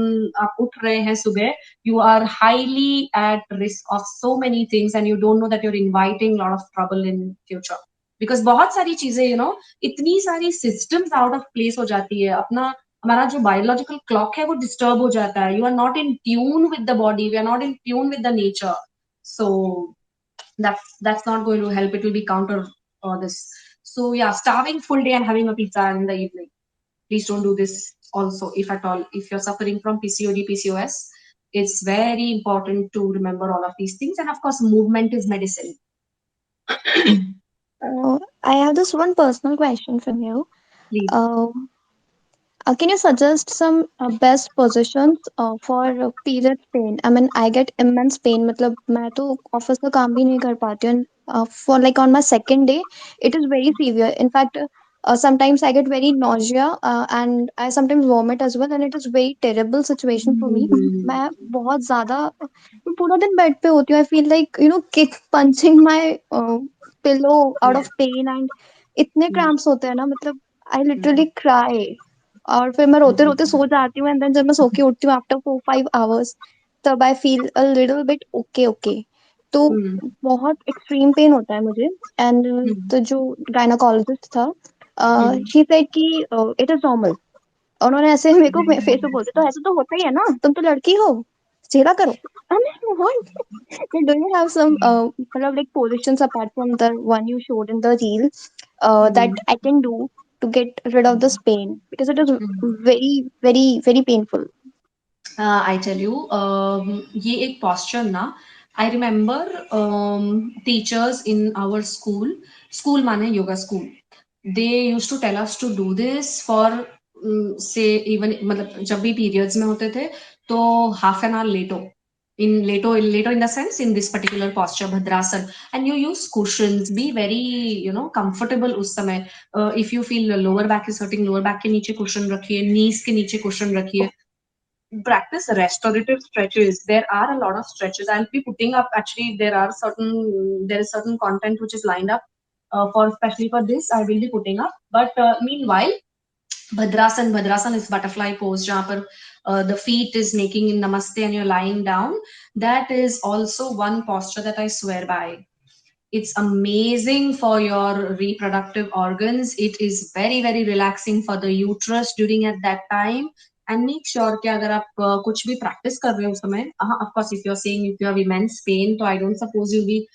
आप उठ रहे हैं सुबह, you are highly at risk of so many things and you don't know that you're inviting a lot of trouble in future. Because बहुत सारी चीजें, इतनी सारी systems out of place हो जाती है, अपना हमारा जो बायोलॉजिकल क्लॉक है वो डिस्टर्ब हो जाता है. You are not in tune with the body, we are not in tune with the nature. So that's not going to help. It will be counter this. So yeah, starving full day and having a pizza in the evening, please don't do this also. If at all, if you're suffering from PCOD, PCOS, it's very important to remember all of these things. And of course, movement is medicine. I have this one personal question from you. Please. Um, can you suggest some best positions for period pain? I mean, I get immense pain. मतलब मैं तो office का काम भी नहीं कर पाती हूँ. For like on my second day, it is very severe. In fact, sometimes I get very nausea and I sometimes vomit as well, and it is very terrible situation for me. मैं बहुत ज़्यादा मैं पूरा दिन bed पे होती हूँ. I feel like kick punching my pillow out Yeah. of pain, and इतने Mm, cramps होते हैं ना, मतलब I mm, literally cry. और फिर मैं रोते mm, रोते सो जाती हूँ, एंड देन जब मैं सो के उठती हूँ आफ्टर 4-5 hours, तब I feel a little bit okay okay. तो mm, बहुत एक्सट्रीम पेन होता है मुझे. एंड mm, तो जो गायनाकोलॉजिस्ट था, mm, शी सेड कि इट इज नॉर्मल. उन्होंने ऐसे मेरे को फेस पे बोलते, तो ऐसे तो होता ही है ना, तुम तो लड़की हो, झेला करो. Do you have some मतलब like positions apart from the one you showed in the reel that mm, I can do to get rid of this pain, because it is mm. very very very painful. I tell you, ये एक posture ना. I remember teachers in our school माने yoga school. They used to tell us to do this for say even मतलब जब भी periods में होते थे तो half an hour लेटो. Later in the sense in this particular posture bhadrasan, and you use cushions. Be very comfortable उस समय. If you feel lower back is hurting, lower back के नीचे cushion रखिए, knees के नीचे cushion रखिए. Practice restorative stretches. There are a lot of stretches. I'll be putting up, actually there is certain content which is lined up for especially for this. I will be putting up. But meanwhile, Bhadrasan is butterfly pose, जहाँ पर the feet is making in namaste and you're lying down. That is also one posture that I swear by. It's amazing for your reproductive organs. It is very very relaxing for the uterus during at that time. And make sure कि अगर आप कुछ भी practice कर रहे हो उस समय, of course if you're saying if you have immense pain, तो I don't suppose you'll be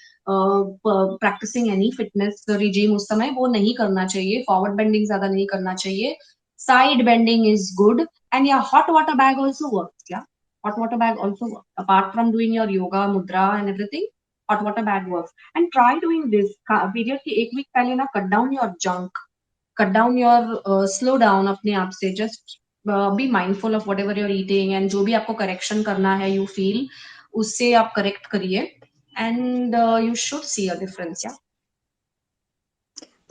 practicing any fitness regime उस समय. वो नहीं करना चाहिए. Forward bending ज़्यादा नहीं करना चाहिए. Side bending is good. And yeah, hot water bag also works. Yeah, hot water bag also works. Apart from doing your yoga mudra and everything, hot water bag works. And try doing this period की एक week पहले ना, cut down your junk, cut down your slow down अपने आप से. Just be mindful of whatever you're eating, and जो भी आपको correction करना है you feel, उससे आप correct करिए. And you should see a difference. Yeah.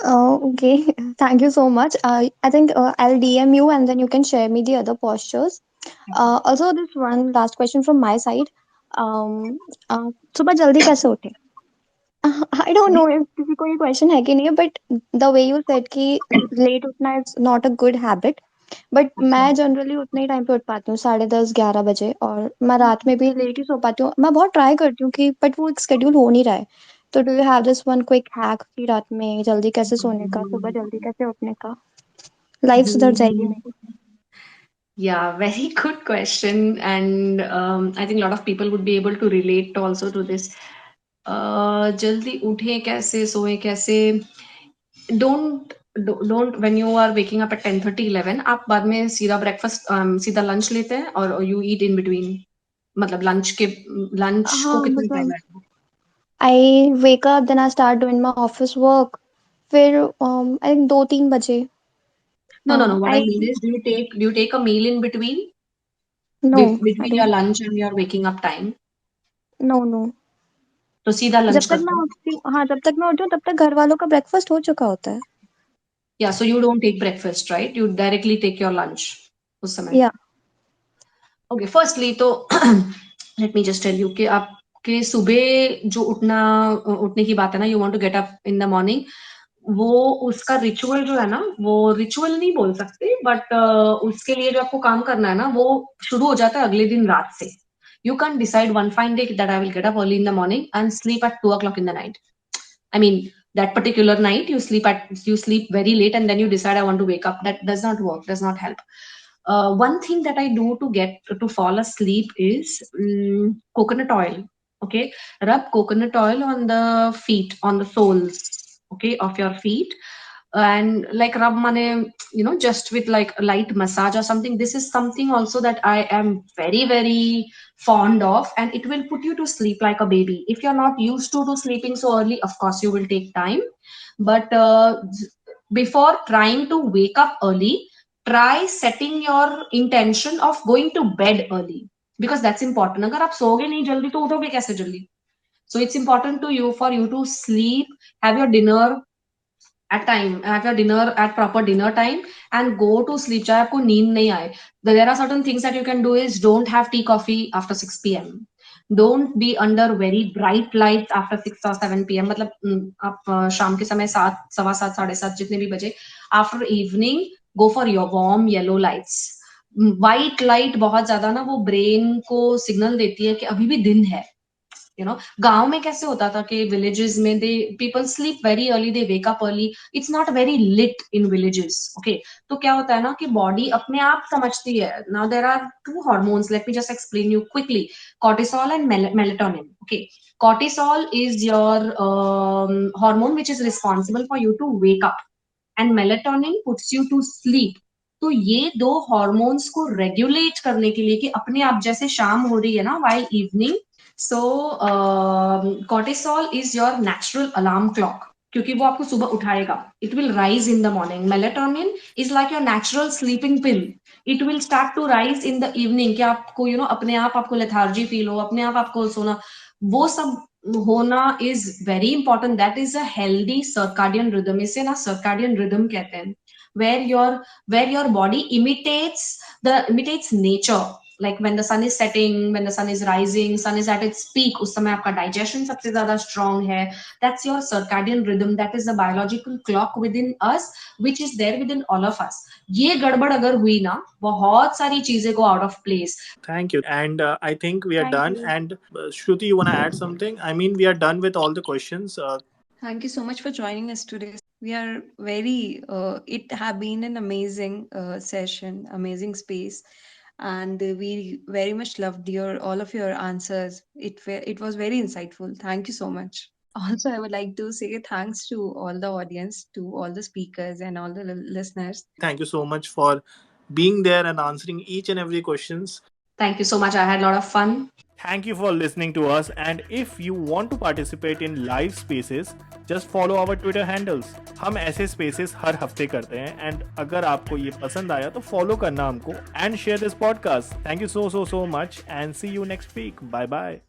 Okay. Thank you so much. I think I'll DM you and then you can share me the other postures. Also, this one last question from my side. um, सुबह जल्दी कैसे उठे? I don't know if किसी को ये question है कि नहीं है, but the way you said कि late उठना is not a good habit, but मैं जनरली उतने ही टाइम पे उठ पाती हूँ, 10:30-11 बजे, और मैं रात में भी लेट ही सो पाती हूँ। मैं बहुत ट्राई करती हूँ कि, बट वो एक शेड्यूल हो नहीं रहा है। तो do you have this one quick hack कि रात में जल्दी कैसे सोने का, सुबह जल्दी कैसे उठने का? लाइफ सुधर जाएगी मेरी। Yeah, very good question. And I think a lot of people would be able to relate also to this. जल्दी उठे कैसे, सोए कैसे? Don't when you are waking up at 10:30, 11, आप बाद में सीधा ब्रेकफास्ट सीधा लंच लेते हैं, और यू ईट इन बिटवीन? मतलब लंच को हाँ, कितना टाइम मतलब लगता है? I wake up, then I start doing my office work. फिर I think 2-3 बजे। No, no, no. What I I mean is, do you take a meal in between No, I between your don't. lunch and your waking up time? No, no. तो सीधा जब lunch तक करते मैं हो? उठती हूँ, हाँ, जब तक मैं उठती हूँ तब तक घर वालों का ब्रेकफास्ट हो चुका होता है। Yeah, so you don't take breakfast, right? You directly take your lunch उस समय। या ओके, फर्स्टली तो let me just tell you कि आपके सुबह जो उठने की बात है ना, you want to get up in the morning, वो उसका रिचुअल जो है ना, वो रिचुअल नहीं बोल सकते, बट उसके लिए जो आपको काम करना है ना, वो शुरू हो जाता है अगले दिन रात से। You can decide one fine day that I will get up early in the morning and sleep at 2 o'clock in the night. I mean, that particular night you sleep very late and then you decide I want to wake up. That does not work, does not help. One thing that I do to fall asleep is coconut oil. Okay, rub coconut oil on the feet, on the soles, okay, of your feet, and like rub mane, just with like a light massage or something. This is something also that I am very very fond of, and it will put you to sleep like a baby. If you're not used to sleeping so early, of course you will take time, but before trying to wake up early, try setting your intention of going to bed early, because that's important. अगर आप सोओगे नहीं जल्दी तो उठोगे कैसे जल्दी? So it's important to you for you to sleep, have your dinner at time, have your dinner at proper dinner time, and go to sleep चाहे आपको नींद नहीं आए. There are certain things that you can do is, don't have tea coffee after 6 p.m. Don't be under very bright lights after 6 or 7 p.m. मतलब आप शाम के समय 7, 7:15, 7:30 जितने भी बजे, after evening go for your warm yellow lights. White light बहुत ज्यादा ना वो ब्रेन को सिग्नल देती है कि अभी भी दिन है. गांव में कैसे होता था कि विलेजेस में they people sleep very early, they wake up early, it's not very lit in villages. Okay, तो क्या होता है ना कि बॉडी अपने आप समझती है. Now there are two hormones, let me just explain you quickly. Cortisol and melatonin. Okay, cortisol is your hormone which is responsible for you to wake up, and melatonin puts you to sleep. तो ये दो hormones को regulate करने के लिए कि अपने आप जैसे शाम हो रही है ना, while evening, so cortisol is your natural alarm clock, क्योंकि वो आपको सुबह उठाएगा. It will rise in the morning. Melatonin is like your natural sleeping pill. It will start to rise in the evening, कि आपको अपने आप आपको lethargy feel हो, अपने आप आपको सोना, वो सब होना is very important. That is a healthy circadian rhythm. इसे ना circadian rhythm कहते हैं, where your body imitates nature. Like when the sun is setting, when the sun is rising, sun is at its peak, उस समय आपका digestion सबसे ज्यादा strong है. That's your circadian rhythm. That is the biological clock within us, which is there within all of us. ये गड़बड़ अगर हुई ना, बहुत सारी चीजें go out of place. Thank you. And I think we are Thank done. you. And Shruti, you want to add something? I mean, we are done with all the questions. Thank you so much for joining us today. We are it have been an amazing session, amazing space, and we very much loved all of your answers. It was very insightful. Thank you so much. Also, I would like to say thanks to all the audience, to all the speakers, and all the listeners. Thank you so much for being there and answering each and every questions. Thank you so much. I had a lot of fun. Thank you for listening to us, and if you want to participate in live spaces, just follow our Twitter handles. हम ऐसे spaces हर हफ्ते करते हैं, and अगर आपको ये पसंद आया तो follow करना हमको and share this podcast. Thank you so much and see you next week. Bye bye.